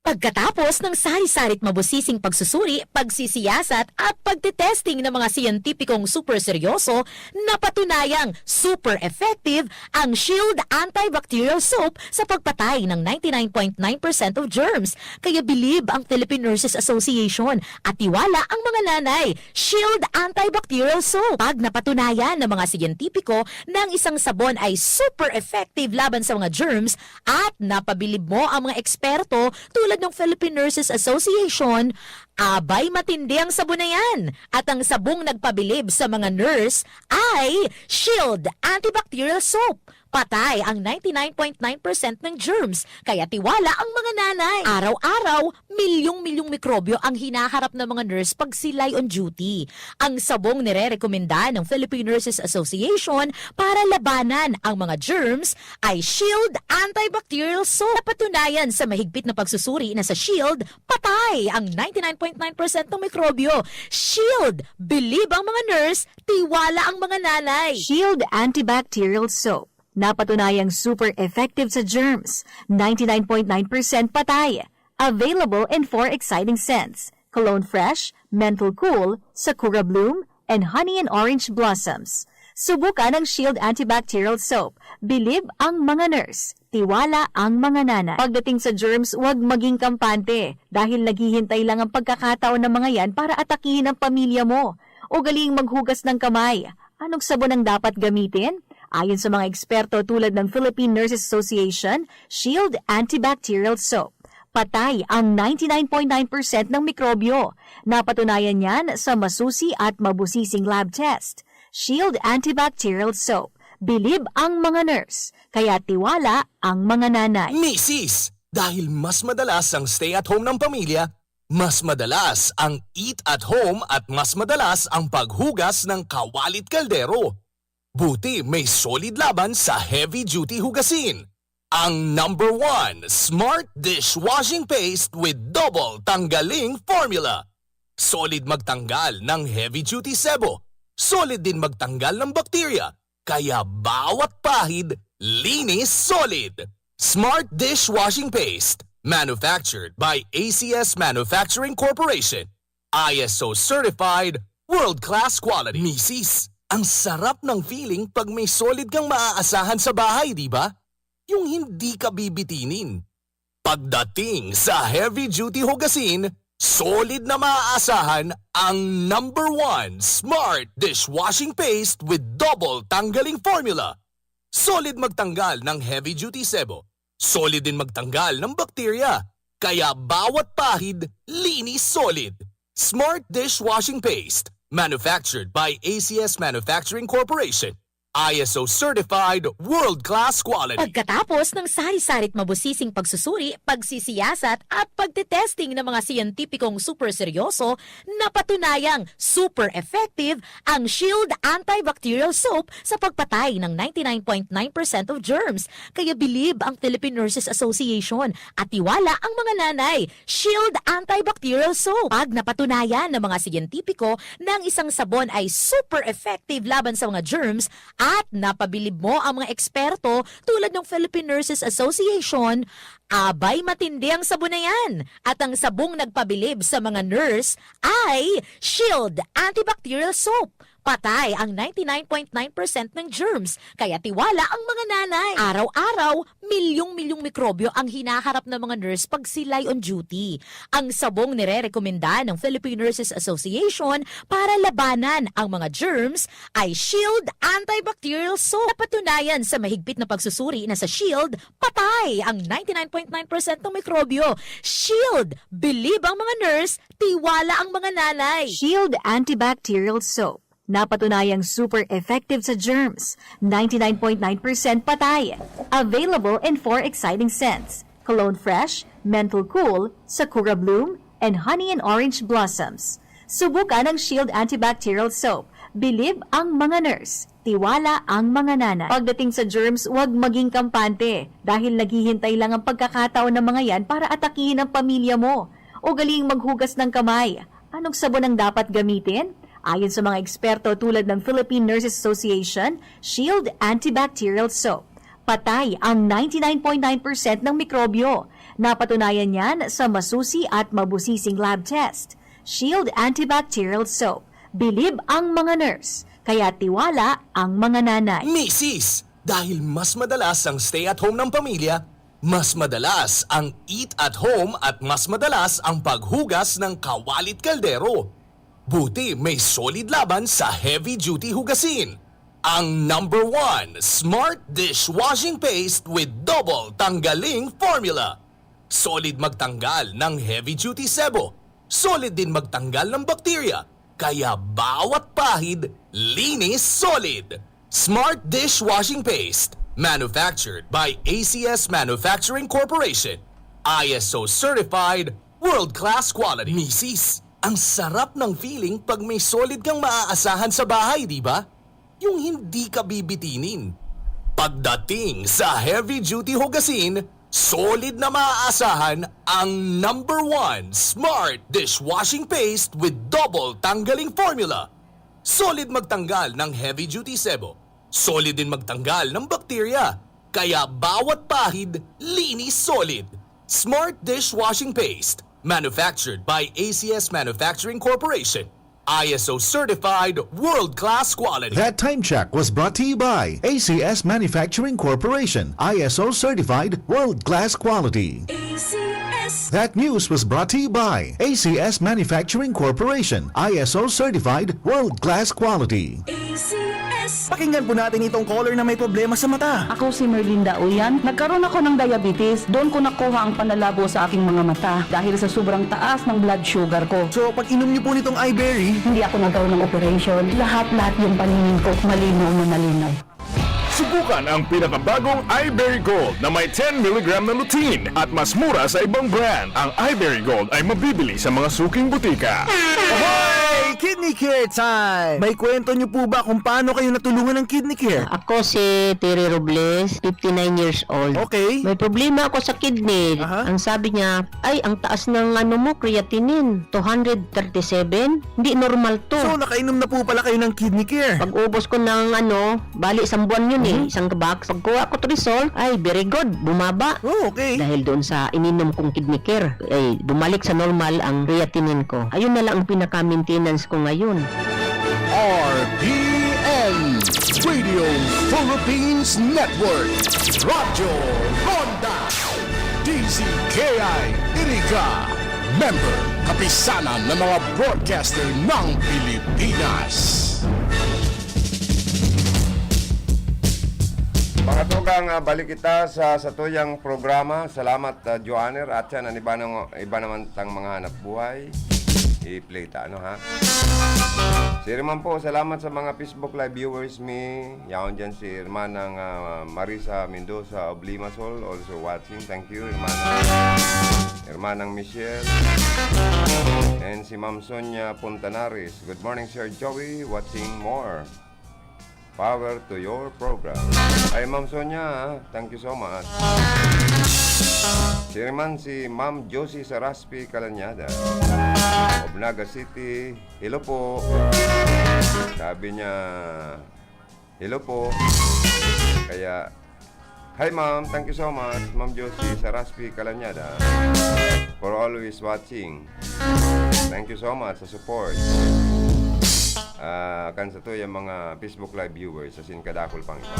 Pagkatapos ng sari-sarit mabusising pagsusuri, pagsisiyasat at pagtitesting ng mga siyentipikong super seryoso, napatunayang super effective ang Shield Antibacterial Soap sa pagpatay ng 99.9% of germs. Kaya bilib ang Philippine Nurses Association at tiwala ang mga nanay. Shield Antibacterial Soap. Pag napatunayan ng mga siyentipiko na ang isang sabon ay super effective laban sa mga germs at napabilib mo ang mga eksperto tulad ng Philippine Nurses Association, abay matindi ang sabon na yan. At ang sabong nagpabilib sa mga nurse ay Shield Antibacterial Soap. Patay ang 99.9% ng germs, kaya tiwala ang mga nanay. Araw-araw, milyong-milyong mikrobyo ang hinaharap ng mga nurse pag sila'y on duty. Ang sabong nire-rekomenda ng Philippine Nurses Association para labanan ang mga germs ay Shield Antibacterial Soap. Napatunayan sa mahigpit na pagsusuri na sa Shield, patay ang 99.9% ng mikrobyo. Shield, bilib ang mga nurse, tiwala ang mga nanay. Shield Antibacterial Soap. Napatunayang super effective sa germs. 99.9% patay. Available in 4 exciting scents. Cologne Fresh, Menthol Cool, Sakura Bloom, and Honey and Orange Blossoms. Subukan ang Shield Antibacterial Soap. Bilib ang mga nurse. Tiwala ang mga nanay. Pagdating sa germs, huwag maging kampante dahil naghihintay lang ang pagkakataon ng mga yan para atakihin ang pamilya mo. O galing maghugas ng kamay. Anong sabon ang dapat gamitin? Ayon sa mga eksperto tulad ng Philippine Nurses Association, Shield Antibacterial Soap. Patay ang 99.9% ng mikrobyo. Napatunayan yan sa masusi at mabusising lab test. Shield Antibacterial Soap. Bilib ang mga nurse, kaya tiwala ang mga nanay. Misis, dahil mas madalas ang stay at home ng pamilya, Mas madalas ang eat at home at mas madalas ang paghugas ng kawalit kaldero. Buti may solid laban sa heavy-duty hugasin. Ang number 1 Smart Dishwashing Paste with Double Tanggaling Formula. Solid magtanggal ng heavy-duty sebo. Solid din magtanggal ng bakterya. Kaya bawat pahid, linis solid. Smart Dishwashing Paste. Manufactured by ACS Manufacturing Corporation. ISO certified, world-class quality. Misis, ang sarap ng feeling pag may solid kang maaasahan sa bahay, di ba? Yung hindi ka bibitinin. Pagdating sa heavy-duty hugasin, solid na maaasahan ang number 1 Smart Dishwashing Paste with Double Tanggaling Formula. Solid magtanggal ng heavy-duty sebo. Solid din magtanggal ng bakterya. Kaya bawat pahid, linis solid. Smart Dishwashing Paste. Manufactured by ACS Manufacturing Corporation. ISO certified, world-class quality. Pagkatapos ng sari-sarit mabusising pagsusuri, pagsisiyasat at pagtetesting ng mga siyentipikong super seryoso, napatunayang super effective ang Shield Antibacterial Soap sa pagpatay ng 99.9% of germs. Kaya bilib ang Philippine Nurses Association at tiwala ang mga nanay. Shield Antibacterial Soap. Pag napatunayan ng mga siyentipiko na ang isang sabon ay super effective laban sa mga germs, at napabilib mo ang mga eksperto tulad ng Philippine Nurses Association, abay matindi ang sabon na yan. At ang sabong nagpabilib sa mga nurse ay Shield Antibacterial Soap. Patay ang 99.9% ng germs, kaya tiwala ang mga nanay. Araw-araw, milyong-milyong mikrobyo ang hinaharap ng mga nurse pag sila'y on duty. Ang sabong nire-rekomenda ng Philippine Nurses Association para labanan ang mga germs ay Shield Antibacterial Soap. Napatunayan sa mahigpit na pagsusuri na sa Shield, patay ang 99.9% ng mikrobyo. Shield, bilib ang mga nurse, tiwala ang mga nanay. Shield Antibacterial Soap. Napatunayang super effective sa germs. 99.9% patay. Available in 4 exciting scents. Cologne Fresh, Menthol Cool, Sakura Bloom, and Honey and Orange Blossoms. Subukan ang Shield Antibacterial Soap. Bilib ang mga nurse. Tiwala ang mga nanay. Pagdating sa germs, huwag maging kampante dahil naghihintay lang ang pagkakataon ng mga yan para atakihin ang pamilya mo. Ugaling maghugas ng kamay. Anong sabon ang dapat gamitin? Ayon sa mga eksperto tulad ng Philippine Nurses Association, Shield Antibacterial Soap. Patay ang 99.9% ng mikrobyo. Napatunayan yan sa masusi at mabusising lab test. Shield Antibacterial Soap. Bilib ang mga nurse, kaya tiwala ang mga nanay. Misis, dahil mas madalas ang stay at home ng pamilya, mas madalas ang eat at home at mas madalas ang paghugas ng kawalit kaldero. Buti may solid laban sa heavy-duty hugasin. Ang number 1 Smart Dishwashing Paste with Double Tanggaling Formula. Solid magtanggal ng heavy-duty sebo. Solid din magtanggal ng bakterya. Kaya bawat pahid, linis solid. Smart Dishwashing Paste. Manufactured by ACS Manufacturing Corporation. ISO certified, world-class quality. Misis, ang sarap ng feeling pag may solid kang maaasahan sa bahay, di ba? Yung hindi ka bibitinin. Pagdating sa heavy-duty hugasin, solid na maaasahan ang number 1 Smart Dishwashing Paste with Double Tanggaling Formula. Solid magtanggal ng heavy-duty sebo. Solid din magtanggal ng bakterya. Kaya bawat pahid, linis solid. Smart Dishwashing Paste. Manufactured by ACS Manufacturing Corporation. ISO certified, world-class quality. That time check was brought to you by ACS Manufacturing Corporation, ISO certified, world-class quality. That news was brought to you by ACS Manufacturing Corporation, ISO certified, world-class quality. Pakinggan po natin itong caller na may problema sa mata. Ako si Merlinda Uyan. Nagkaroon ako ng diabetes. Doon ko nakuha ang panlalabo sa aking mga mata dahil sa sobrang taas ng blood sugar ko. So, pag inom niyo po nitong iBerry, Hindi ako nagkaroon ng operation. Lahat yung paningin ko malinaw na malinaw. Subukan ang pinakabagong iBerry Gold na may 10mg na lutein at mas mura sa ibang brand. Ang iBerry Gold ay mabibili sa mga suking butika. Ahoy! Kidney Care time! May kwento niyo po ba kung paano kayo natulungan ng Kidney Care? Ako si Terry Robles, 59 years old. Okay. May problema ako sa kidney. Aha. Ang sabi niya, ay, ang taas ng creatinine, 237. Hindi normal to. So, nakainom na po pala kayo ng Kidney Care. Pag ubos ko ng bali isang buwan yun isang box. Pag kuha ko to result, ay, very good, bumaba. Oh, okay. Dahil doon sa ininom kong Kidney Care, ay, bumalik sa normal ang creatinine ko. Ayun na lang ang pinaka-maintenance ko ngayon. RPN Radio Philippines Network, Radyo Ronda, DZKI Iriga, member kapisanan ng mga broadcaster ng Pilipinas. Mga tugang, balik kita sa satuyang programa. Salamat, Joanner. At yan, ang iba naman tang mga hanap buhay. I-play ta, ha? Si Irman po, salamat sa mga Facebook Live viewers me. Yaon dyan si Irmanang Marisa Mendoza of Limassol, also watching. Thank you, Irmanang Michelle. And si Ma'am Sonia Puntanaris. Good morning, Sir Joey. Watching more. Power to your program. Ay, Ma'am Sonia, thank you so much. Si Irman, si Ma'am Josie Saraspi Calanyada of Naga City. Hello po. Sabi niya, hello po. Kaya, hi ma'am, thank you so much, Ma'am Josie Saraspi Calanyada, for always watching. Thank you so much sa support. Kan sa to yung mga Facebook Live viewers sa Sinkadakol pang ito.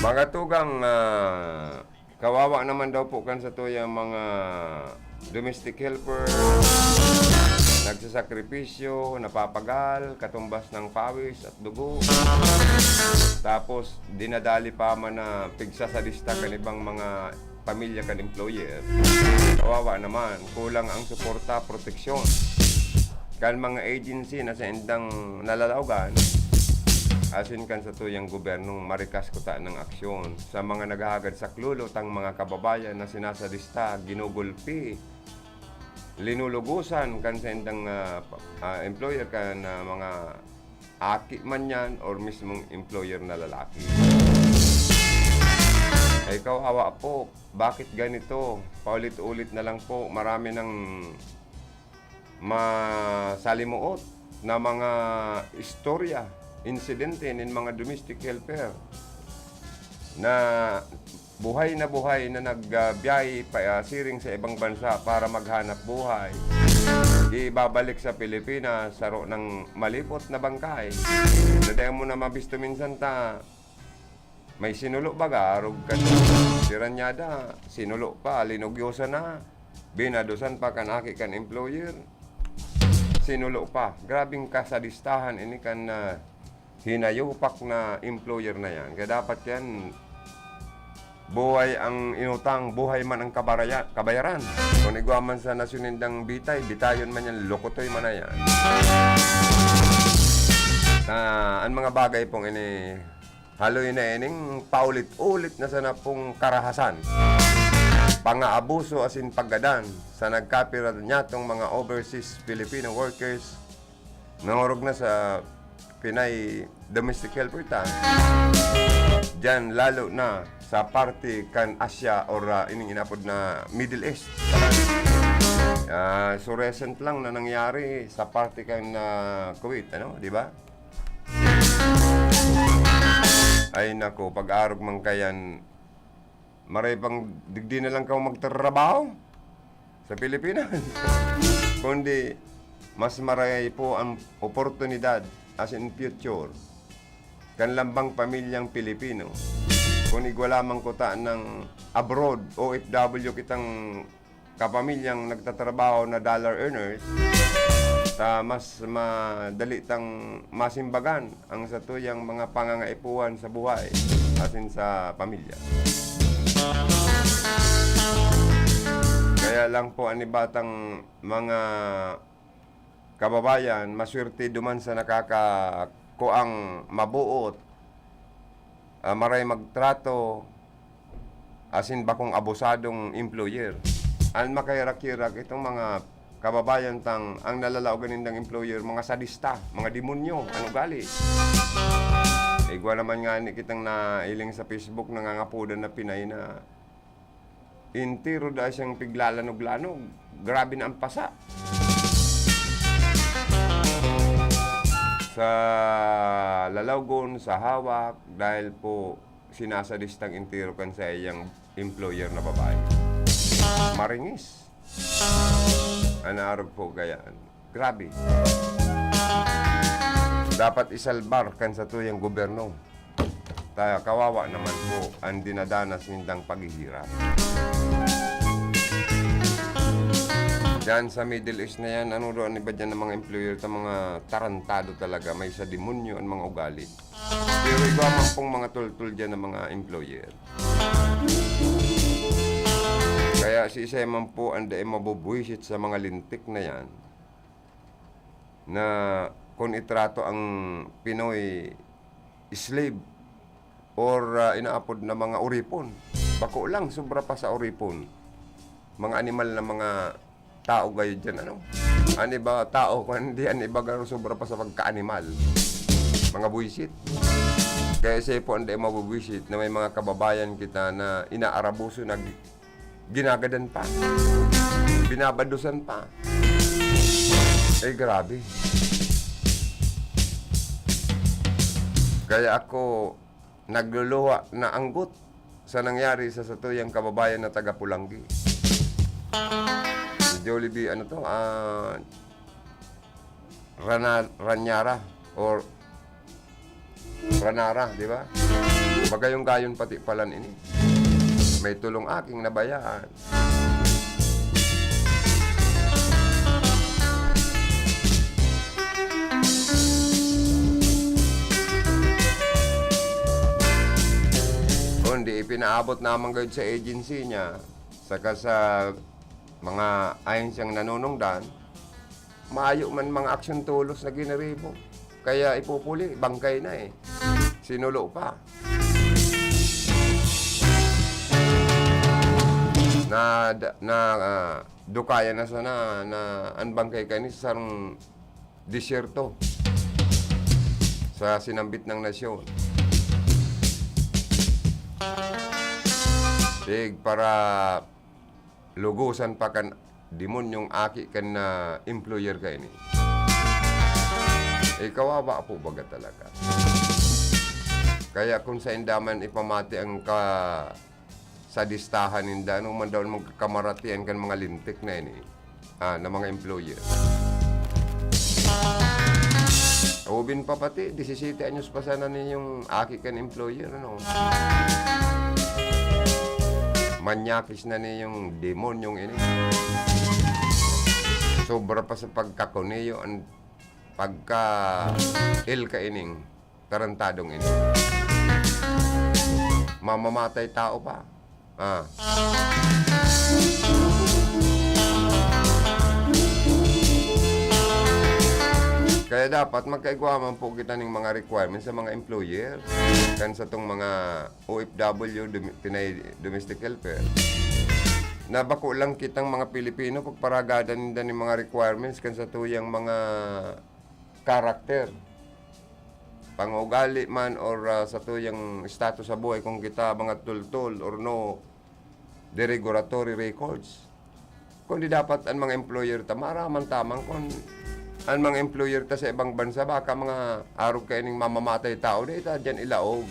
Mga tugang, kawawa naman daw po kan sa to yung mga domestic helper, nagsasakripisyo, napapagal, katumbas ng pawis at dugo. Tapos, dinadali pa man na pigsa sa lista kanibang mga pamilya kan employer. Kawawa naman, kulang ang suporta, proteksyon. Kan mga agency na sa endang nalalaugan, asin kan sa tuyang gobernong marikas kuta ng aksyon sa mga naghahagad sa klulotang mga kababayan na sinasalista, ginugulpi, linulugusan kan sa endang employer kan mga aki man yan or mismong employer na lalaki. Ay kawawa po, bakit ganito? Paulit-ulit na lang po, marami ng masalimuot na mga istorya, insidente ng mga domestic helper na buhay na nagbiyahe siring sa ibang bansa para maghanap buhay. Ibabalik sa Pilipinas saro ng malipot na bangkay. Nadayan mo na mabisto minsan ta, may sinulo baga, arog ka siranyada, sinulo pa, linugyosa na, binadusan pa kanaki kan employer, sinulo pa. Grabing kasadistahan ini kan hinayupak na employer na yan. Kaya dapat yan, buhay ang inutang, buhay man ang kabayaran. Kung igwaman sa nasyonindang bitayon man yan, lokotoy man na yan. Ang mga bagay pong ini, haloy na ining paulit-ulit na sana pong karahasan. Pang-aabuso asin paggadan sa nagkapira niya tong mga overseas Filipino workers. Nangurog na sa Pinay domestic helper ta. Diyan lalo na sa parte kan Asia or ining inapod na Middle East. So recent lang na nangyari sa parte kan Kuwait, di ba? Ay nako, pag-arog man kayan, maray pang digdi na lang ka magtrabaho sa Pilipinas. Kundi mas maray po ang oportunidad as in future kan lambang pamilyang Pilipino kung igwalamang kuta ng abroad OFW kitang kapamilyang nagtatrabaho na dollar earners, mas madali tang masimbagan ang satuyang mga pangangaipuan sa buhay asin sa pamilya. Kaya lang po ani batang mga kababayan, maswerte duman sa nakakakuang mabuot, maray magtrato, asin bakong abusadong employer. Ang makahirak-hirak itong mga kababayan ang nalalaogan ng employer, mga sadista, mga demonyo, ano gali? Igwa naman nga ni kitang nailing sa Facebook nangangapudan na Pinay na intiro dahil siyang piglalanog-lanog. Grabe na ang pasa. Sa lalawgon, sa hawak, dahil po sinasadistang intiro kan sa iyang employer na babae. Maringis. Anarog po gayaan. Grabe. Dapat isalbar kan sa tuyang gobyerno. Tayo, kawawa naman po ang dinadanas nindang paghihirap. Diyan sa Middle East na yan, ano doon iba dyan ng mga employer, ta mga tarantado talaga, may sa demonyo ang mga ugali. Pero iba man pong mga tultul dyan ng mga employer. Kaya si isa man po ang dae mabubuisit sa mga lintik na yan, na kung itrato ang Pinoy slave or inaapod na mga uripon. Bako lang, sobra pa sa uripon. Mga animal na mga tao gayo dyan, ano? Ani ba tao, kung hindi ani ba garo sobra pa sa pagka-animal. Mga buwisit. Kaya siya po hindi mabubuwisit na may mga kababayan kita na inaarabuso na ginagadan pa. Binabadusan pa. Eh, grabe. Kaya ako nagluluha na anggot sa nangyari sa satuyang kababayan na taga Pulanggi. Jollibee, ano to? Ranyara or Ranara, di ba? Bagayong-gayon pati palan ini. May tulong aking nabayaan. Kundi ipinaabot naman gayud sa agency niya, saka sa mga ayon siyang nanunungdan, maayo man mga aksyon tulos na gineribo. Kaya ipupuli, bangkay na eh. Sinulo pa. Dukaya na sana na ang bangkay kayo sa sarang disyerto sa sinambit ng nasyon. Para lugusan pa kan demonyong aki kan na employer kayo ni. Kawawa po baga talaga. Kaya kung sa indaman ipamati ang sadistahan ninda, nung man daw magkakamaratian kan mga lintik na ini, na mga employer. Ubin pa pati, 17 anyos pa sana ninyong aki kan employer, ano? Manyakis na ninyong demonyong ini. Sobra pa sa pagkakuniyo ang pagka-il ka ining tarantadong ini. Mamamatay tao pa. Kaya dapat magkaigwaman po kita ng mga requirements sa mga employer kan sa tong mga OFW, domestic helper. Na bako lang kitang mga Pilipino pagparagadan nila ng mga requirements kan sa tuyang mga karakter, pangugali man or sa tuyang status sa buhay kung kita mga tultul or no derogatory records. Kundi dapat ang mga employer ta maraman tamang kung ang mga employer ta sa ibang bansa baka mga arog kayo ng mamamatay tao dahil dyan ilaog.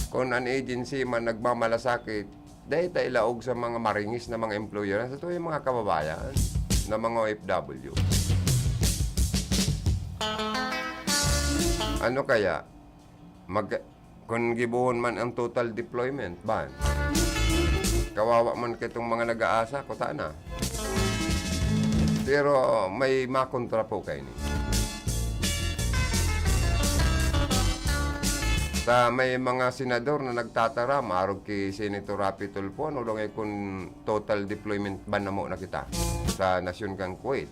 Kung an agency man nagmamalasakit dahil ta ilaog sa mga maringis na mga employer sa tuyang mga kababayan na mga OFW. Ano kaya? Kung gibuhon man ang total deployment, ban? Kawawa man kitong mga nag-aasa, kuta na. Pero may makontra po kayo ni. Sa may mga senador na nagtatara, marog ki Senator Rapi Tulfo, ano lang kung total deployment ban na mo na kita sa nasyon kang Kuwait.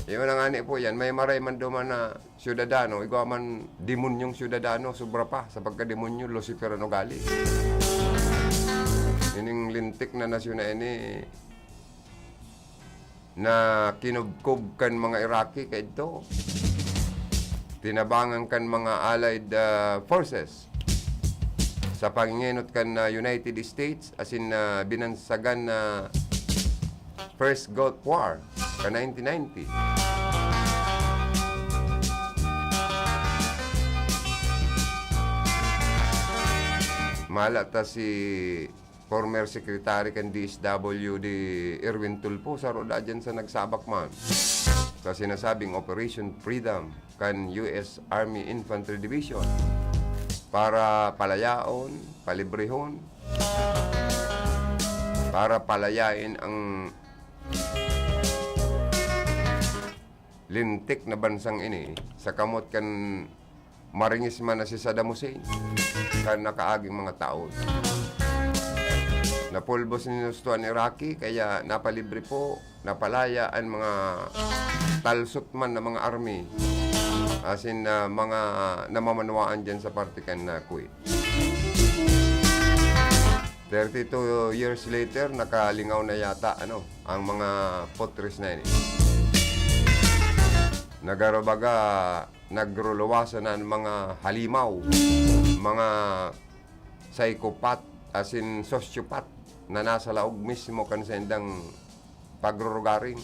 Yung nga ni po yan, may maray man duman na syudadano, igawa man demonyong syudadano, sobra pa sa pagka-demonyo, Lucifer ano gali. Ining lintik na nasyon na ini na kinubkob kan mga Iraqi kay ito. Tinabangan kan mga allied forces sa pangingenot kan United States as in binansagan na First Gulf War ka 1990. Malata si former secretary kan DSWD Erwin Tulfo sa roda dyan sa nagsabak man sa sinasabing Operation Freedom kan US Army Infantry Division para palayaon, palibrehon, para palayain ang lintik na bansang ini sa kamot kan maringis man na si Saddam Hussein kan nakaaging mga taon. Napulbos ni Nustuan Iraqi kaya napalibre po, napalaya ang mga talsot man na mga army as in mga namamanwaan dyan sa partikan na Kuwait. 32 years later, nakalingaw na yata ang mga fortress na ini. Nagarobaga, nagruluwasan na ang mga halimaw, mga psychopath, as in sociopath, na nasa laog mismo kan sa indang pagrurugaring.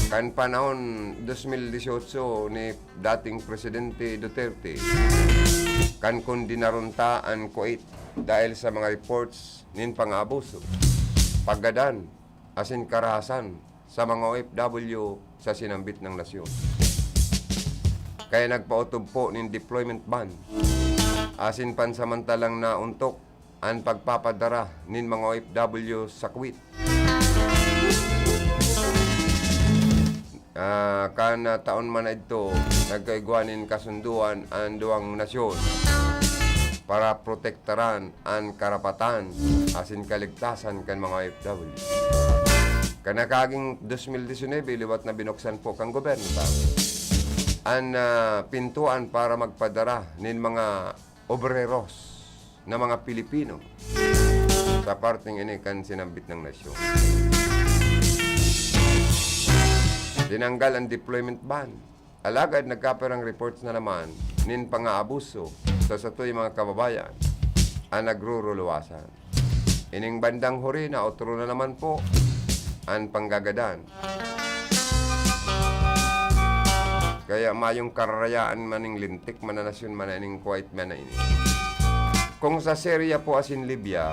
Kan panahon 2018 ni dating Presidente Duterte, kan kundi narunta ang Kuwait dahil sa mga reports nin pang-abuso, paggadan, asin karahasan sa mga OFW sa sinambit ng nasyon. Kaya nagpautob po nin deployment ban, asin pansamantalang na untok ang pagpapadara nin mga OFW sa Kuwait. Kana taon man na ito, nagkaigwanin kasunduan ang duwang nasyon para protektaran ang karapatan asin kaligtasan kan mga OFW. Kanakaging 2019, liwat na binuksan po kang gobyerno ang pintuan para magpadara nin mga obreros na mga Pilipino sa parting ini kan sinambit ng nasyon. Tinanggal ang deployment ban. Alagad nagkaperang reports na naman nin pang-aabuso sa satoy mga kababayan ang nagruruluwasan. Ining bandang huri na otro na naman po ang panggagadan. Kaya mayong karayaan maning lintik mananasyon mananing Kuwait man na ini. Kung sa Syria po asin Libya,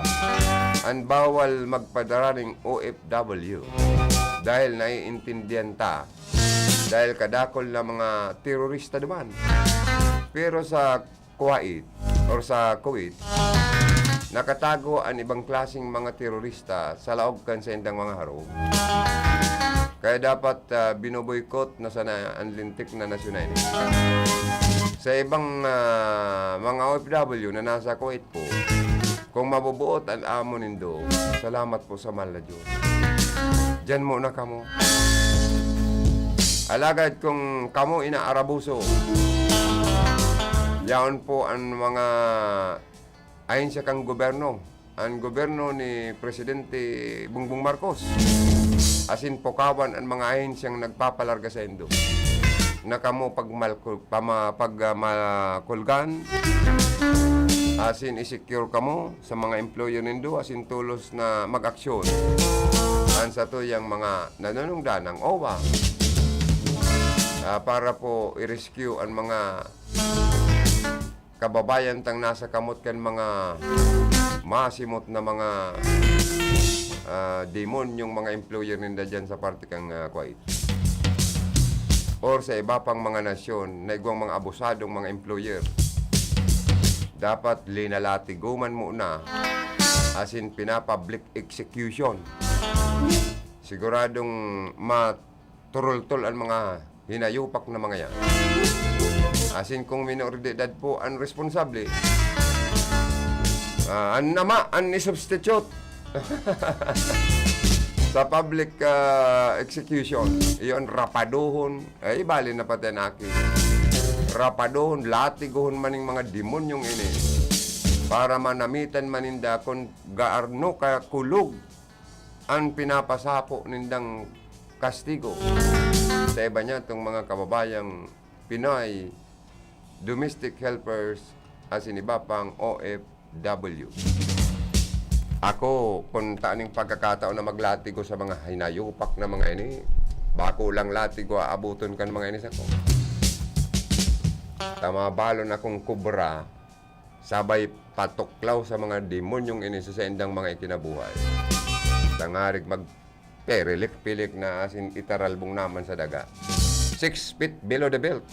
ang bawal magpadara ng OFW dahil naiintindihan ta dahil kadakol na mga terorista naman. Pero sa Kuwait or sa Kuwait, nakatago ang ibang klaseng mga terorista sa laog kan sa indang mga harong. Kaya dapat binoboykot na sana ang lintik na nasyon ini. Sa ibang mga OFW na nasa Kuwait po, kung mabubuot ang amo nindo, salamat po sa mahal na Diyos. Diyan muna kamo. Alagad kung kamo inaarabuso, yaon po ang mga ahensya kang gobyerno. Ang gobyerno ni Presidente Bongbong Marcos. Asin pokawan ang mga ahensyang nagpapalarga sa indo. Na kamo pagmakulgan, asin isecure kamo sa mga employer nindo, asin tulos na mag-aksyon. Ang sa to yung mga nanunungdan ng OWA para po i-rescue ang mga kababayan tang nasa kamot kan mga masimot na mga demonyong mga employer ninda dyan sa parte kang Kuwait. Or sa iba pang mga nasyon na igwang mga abusadong mga employer. Dapat linalatiguman muna asin pinapublic execution. Siguradong maturultol ang mga hinayupak na mga yan. Asin kung minor de edad po ang responsable, substitute sa public execution. Iyon, rapaduhon. Ay, bali na pati naki. Rapaduhon, latiguhon maning mga demonyong ini. Para manamitan maninda kung gaarno ka kulog ang pinapasapo nindang kastigo. Sa iba niya, itong mga kababayang Pinoy, domestic helpers, as in iba pang OFW. Ako, kung taaning pagkakataon na maglatigo sa mga hinayupak na mga ini, bako lang latigo, aabuton ka ng mga ini sa ko. Tamabalon akong kubra, sabay patuklaw sa mga demonyong ini sa sendang mga ikinabuhay. Tangarig magperilik-pilik na asin itaralbong naman sa daga. 6 feet below the belt.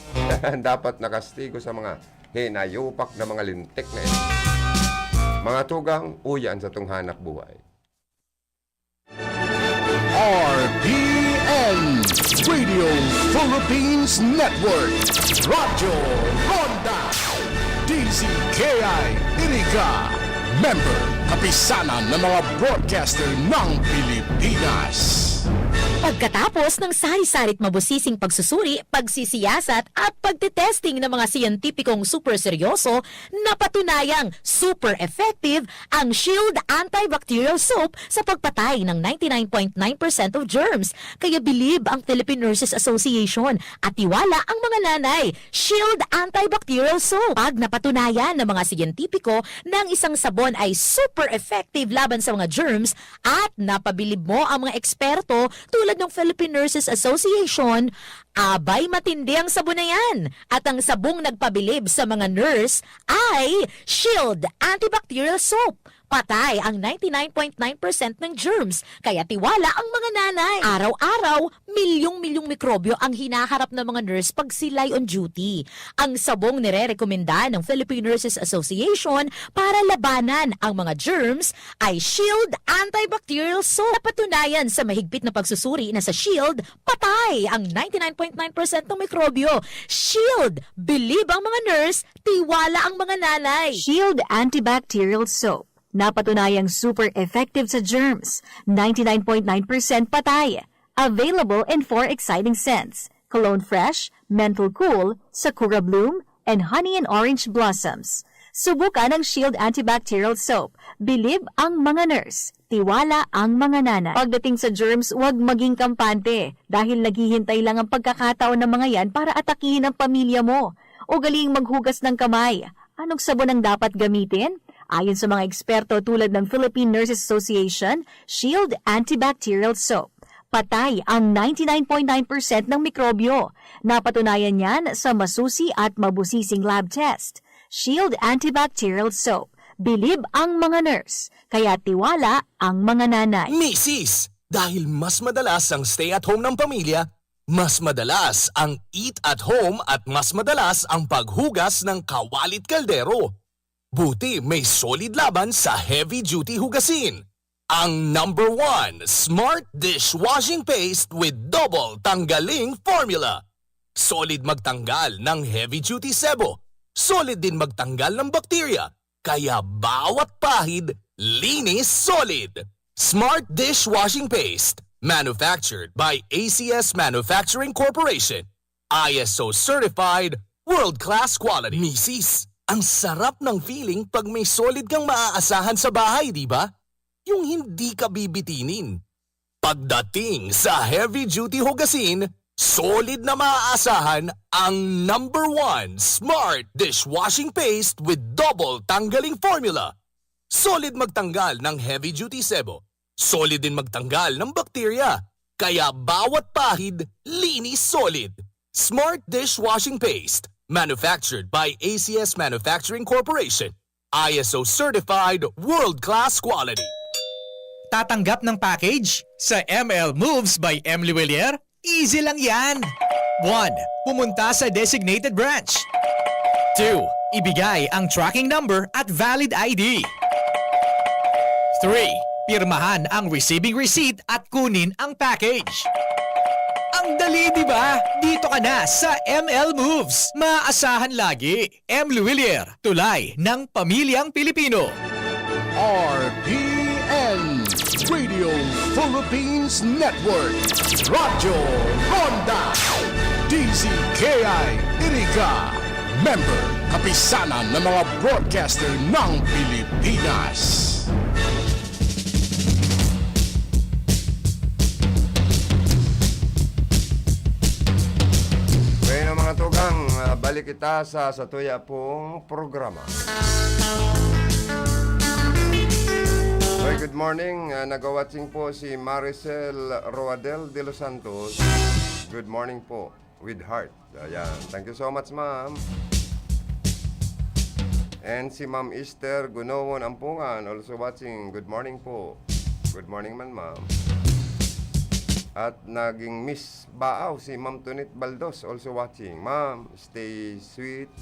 Dapat nakastigo sa mga hinayupak na mga lintik na ini. Mga tugang, uyan sa tong hanap buhay. RPN Radio Philippines Network, Radyo Ronda, DZKI Iriga, member kapisanan ng mga broadcaster ng Pilipinas. Pagkatapos ng sari-sarit mabusising pagsusuri, pagsisiyasat at pagtetesting ng mga siyentipikong super seryoso, napatunayang super effective ang Shield Antibacterial Soap sa pagpatay ng 99.9% of germs. Kaya bilib ang Philippine Nurses Association at tiwala ang mga nanay. Shield Antibacterial Soap. Pag napatunayan ng mga siyentipiko na ang isang sabon ay super effective laban sa mga germs at napabilib mo ang mga eksperto tulad ng Philippine Nurses Association, abay matindi ang sabon na yan. At ang sabong nagpabilib sa mga nurse ay Shield Antibacterial Soap. Patay ang 99.9% ng germs, kaya tiwala ang mga nanay. Araw-araw, milyong-milyong mikrobyo ang hinaharap ng mga nurse pag sila'y on duty. Ang sabong nire-rekomenda ng Philippine Nurses Association para labanan ang mga germs ay Shield Antibacterial Soap. Napatunayan sa mahigpit na pagsusuri na sa Shield, patay ang 99.9% ng mikrobyo. Shield, bilib ang mga nurse, tiwala ang mga nanay. Shield Antibacterial Soap. Napatunayang super effective sa germs. 99.9% patay. Available in 4 exciting scents: Cologne Fresh, Menthol Cool, Sakura Bloom, and Honey and Orange Blossoms. Subukan ang Shield Antibacterial Soap. Bilib ang mga nurse. Tiwala ang mga nanay. Pagdating sa germs, huwag maging kampante dahil naghihintay lang ang pagkakataon ng mga yan para atakihin ang pamilya mo. Ugaling maghugas ng kamay. Anong sabon ang dapat gamitin? Ayon sa mga eksperto tulad ng Philippine Nurses Association, Shield Antibacterial Soap. Patay ang 99.9% ng mikrobyo. Napatunayan yan sa masusi at mabusising lab test. Shield Antibacterial Soap. Bilib ang mga nurse, kaya tiwala ang mga nanay. Misis, dahil mas madalas ang stay at home ng pamilya, mas madalas ang eat at home at mas madalas ang paghugas ng kawalit kaldero. Buti may solid laban sa heavy-duty hugasin. Ang number 1 Smart Dishwashing Paste with double tanggaling formula. Solid magtanggal ng heavy-duty sebo. Solid din magtanggal ng bakterya. Kaya bawat pahid, linis solid. Smart Dishwashing Paste. Manufactured by ACS Manufacturing Corporation. ISO certified, world-class quality. Misis, ang sarap ng feeling pag may solid kang maaasahan sa bahay, di ba? Yung hindi ka bibitinin. Pagdating sa heavy-duty hugasin, solid na maaasahan ang number 1 Smart Dishwashing Paste with double tanggaling formula. Solid magtanggal ng heavy-duty sebo. Solid din magtanggal ng bakterya. Kaya bawat pahid, linis solid. Smart Dishwashing Paste. Manufactured by ACS Manufacturing Corporation. ISO certified, world-class quality. Tatanggap ng package sa ML Moves by Emily Willier? Easy lang yan! 1. Pumunta sa designated branch. 2. Ibigay ang tracking number at valid ID. 3. Pirmahan ang receiving receipt at kunin ang package. Ang dali, di ba? Dito ka na sa ML Moves. Maaasahan lagi. M. Luwilier, tulay ng pamilyang Pilipino. RPN Radio Philippines Network. Radyo Ronda. DZKI Iriga. Member, kapisanan ng mga broadcaster ng Pilipinas. Bueno mga tugang, balik kita sa satuya pong programa. Okay, good morning. Nag-watching po si Maricel Roadel de Los Santos. Good morning po, with heart. Ayan. Thank you so much, ma'am. And si Ma'am Esther Gunawon Ampungan, also watching. Good morning po. Good morning man, ma'am. At naging Miss Baaw si Ma'am Tunit Baldos, also watching. Ma'am, stay sweet,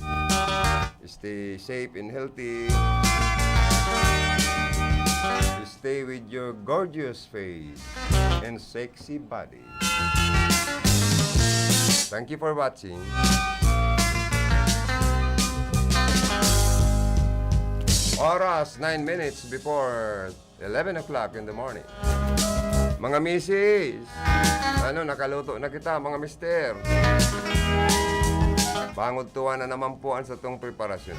stay safe and healthy. Stay with your gorgeous face and sexy body. Thank you for watching. Oras, 9 minutes before 11 o'clock in the morning. Mga misis, nakaluto na kita, mga mister. Pangod tuwa na naman po ang sa itong preparasyon.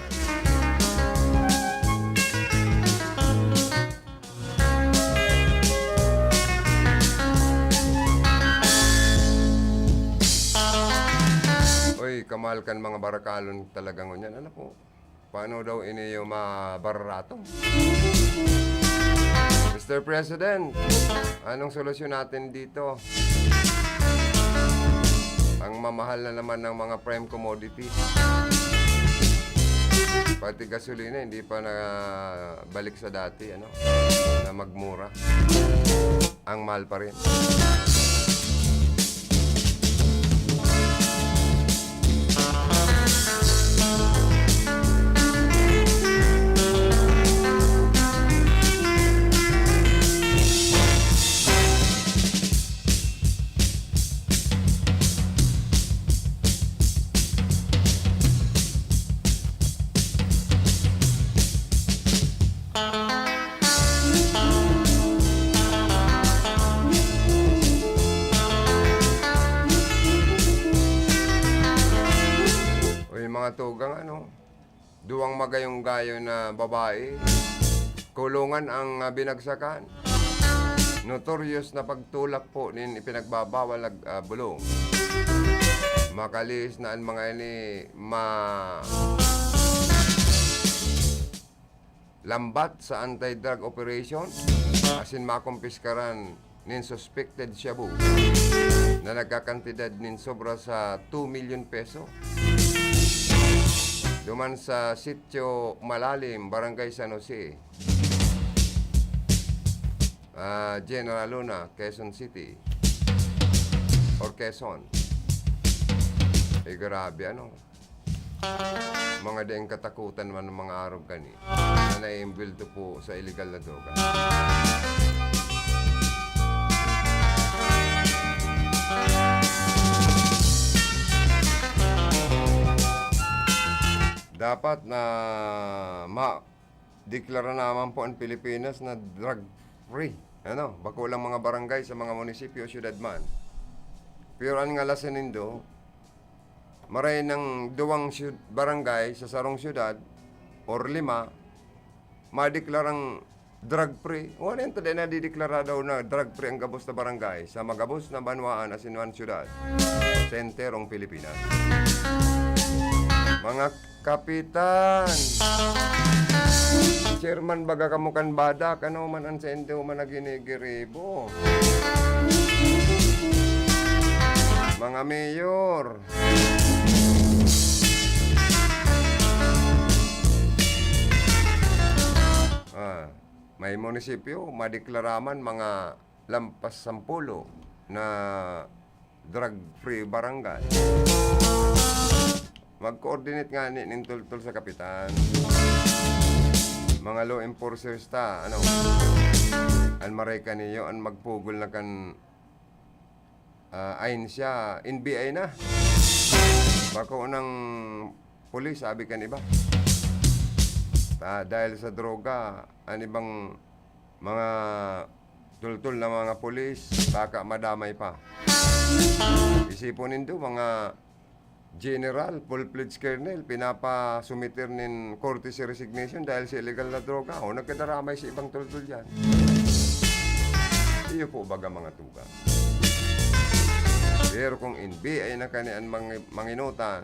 Uy, kamahal kan mga barakalon talagang ngunyan. Ano po? Paano daw ini yung mabararato? Mr. President, anong solusyon natin dito? Ang mamahal na naman ng mga prime commodity. Pati gasolina, hindi pa na balik sa dati, na magmura. Ang mahal pa rin. Mga tugang duwang magayong-gayo na babae, kulungan ang binagsakan. Notorious na pagtulak po nin ipinagbabawal bulong. Makalis na ang mga ini lambat sa anti-drug operation, asin makumpiskaran nin suspected shabu na nagkakantidad nin sobra sa 2 million peso. Duman sa Sitio Malalim, Barangay San Jose, General Luna, Quezon City, or Quezon. Grabe, mga daing katakutan man ng mga araw kani na naiimbildo po sa illegal na droga. Dapat na ma-deklara naman po ang Pilipinas na drug-free. Bako lang mga barangay sa mga munisipyo, syudad man. Pero ang nga lasanindo, maray ng duwang barangay sa sarong syudad, or 5, ma-deklarang drug-free. Wala yun na dideklara daw na drug-free ang gabos na barangay sa magabos na banwaan as in one syudad, senterong Pilipinas. Mga kapitan, chairman baga kamukan badak, man ang sente man naginigiribo. Mga mayor, may munisipyo, madeklaraman mga lampas 10 na drug-free barangay. Mag-coordinate nga nin tultul sa kapitan. Mga law enforcers ta, an maray ka niyo, an magpugol na kan ahensya, NBI na. Baka unang pulis, sabi kan iba. Dahil sa droga, ang ibang mga tultul na mga pulis, baka madamay pa. Isipon nindo, mga general, full-fledged colonel, pinapasumitir nin courtesy resignation dahil sa illegal na droga. O nagkadaramay sa ibang tultul yan. Iyo po baga mga tuga. Pero kung NBI na kanian manginutan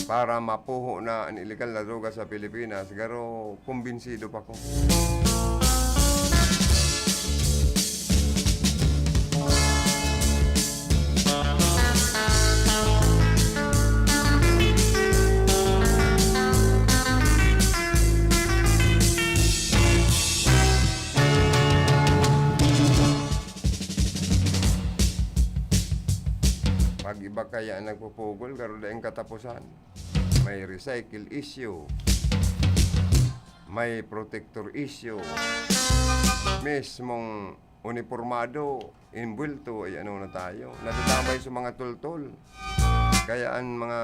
para mapuho na ang illegal na droga sa Pilipinas, siguro kumbinsido pa ko. Pag iba kaya nagpupugol, karoon na yung katapusan. May recycle issue. May protector issue. Mismong uniformado, inbulto, ay ano na tayo. Nadadamay sa mga tultol. Kaya ang mga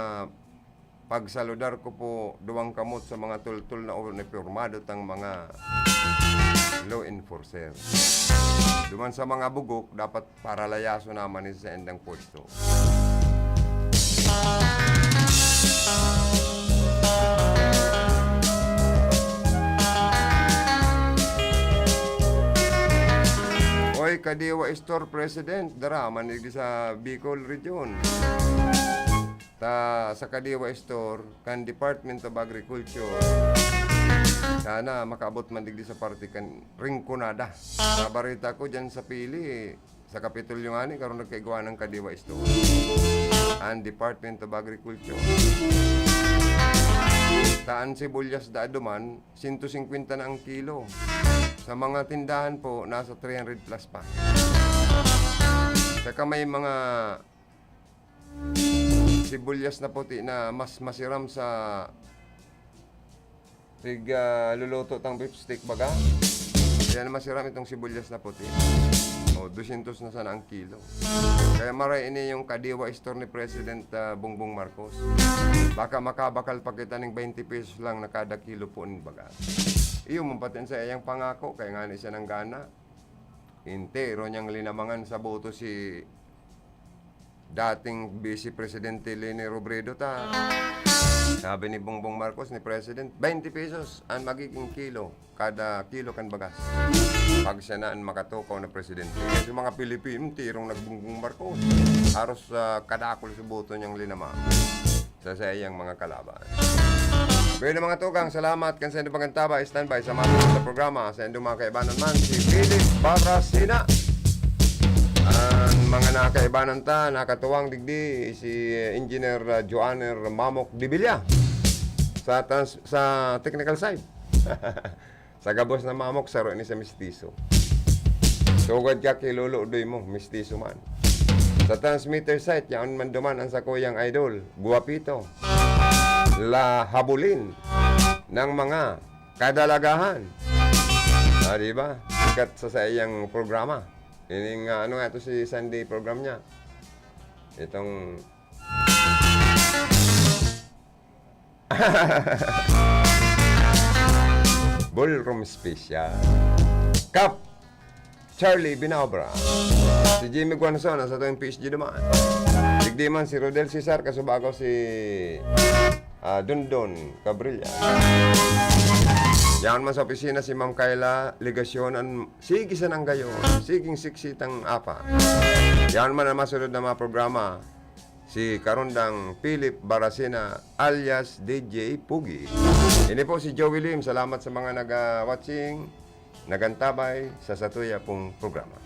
pagsaludar ko po, duwang kamot sa mga tultol na uniformado tang mga law enforcer. Duman sa mga bugok, dapat paralayaso naman sa endang pwesto. Oy, Kadiwa Store President, dara, manig sa Bicol Region. Sa Kadiwa Store, kan Department of Agriculture, sana makaabot man digdi sa party kan ringkunada. Sa barita ko dyan sa Pili, sa Kapitolyo nga ni, karoon nagkaigawa ng Kadiwa Store. Ang Department of Agriculture. Saan sibuyas da duman, 150 na ang kilo. Sa mga tindahan po, nasa 300 plus pa. Saka may mga sibuyas na puti na mas masiram sa luluto tang beef steak baga. Kaya na masiram itong sibuyas na puti. O, 200 na sana ang kilo. Kaya maray ini yung Kadiwa Store ni President Bongbong Marcos. Baka makabakal pa kita ng 20 pesos lang na kada kilo po ng baga. Iyo mampatin sa iyang pangako, kaya nga ni siya ng gana. Intero niyang linamangan sa boto si dating Vice Presidente Leni Robredo ta. Sabi ni Bongbong Marcos ni President, 20 pesos ang magiging kilo, kada kilo kan bagas. Pag siya na ang makatukaw na Presidente. Kasi mga Pilipino, tirong nagbongbong Marcos. Haros kadakol sa boto niyang linamang sa iyang mga kalaban. Pwede mga tukang, salamat kan sa inyong pagkantaba, standby sa mga sa programa. Sa inyong mga kaibanan man, si Philip Barrasina. Ang mga nakaibanan ta, nakatuwang digdi, si Engineer Joanner Mamok Dibilia sa technical side. Sa gabos na Mamok, saro ni sa Mistiso. Sugad ka kilolo doy mo, Mistiso man. Sa transmitter site, yan man duman ang sa kuyang idol, Guapito. La habulin ng mga kadalagahan. Diba? Sikat sa iyang programa. Ining ano nga ito si Sunday program niya. Itong Ballroom Special. Kap Charlie Binabra. Si Jimmy Guanzon sa tuwing PSG dumaan. Digdi man si Rodel Cesar kasubagaw si Dondon Cabrilla. Yan man sa opisina si Ma'am Kayla Ligasyon ang sige sa nang gayon, siging siksitang apa. Yan man ang masunod na mga programa si Karundang Philip Barrasina alias DJ Pugi. Ini po si Joey Lim. Salamat sa mga nag-watching, nagantabay sa satuya pong programa.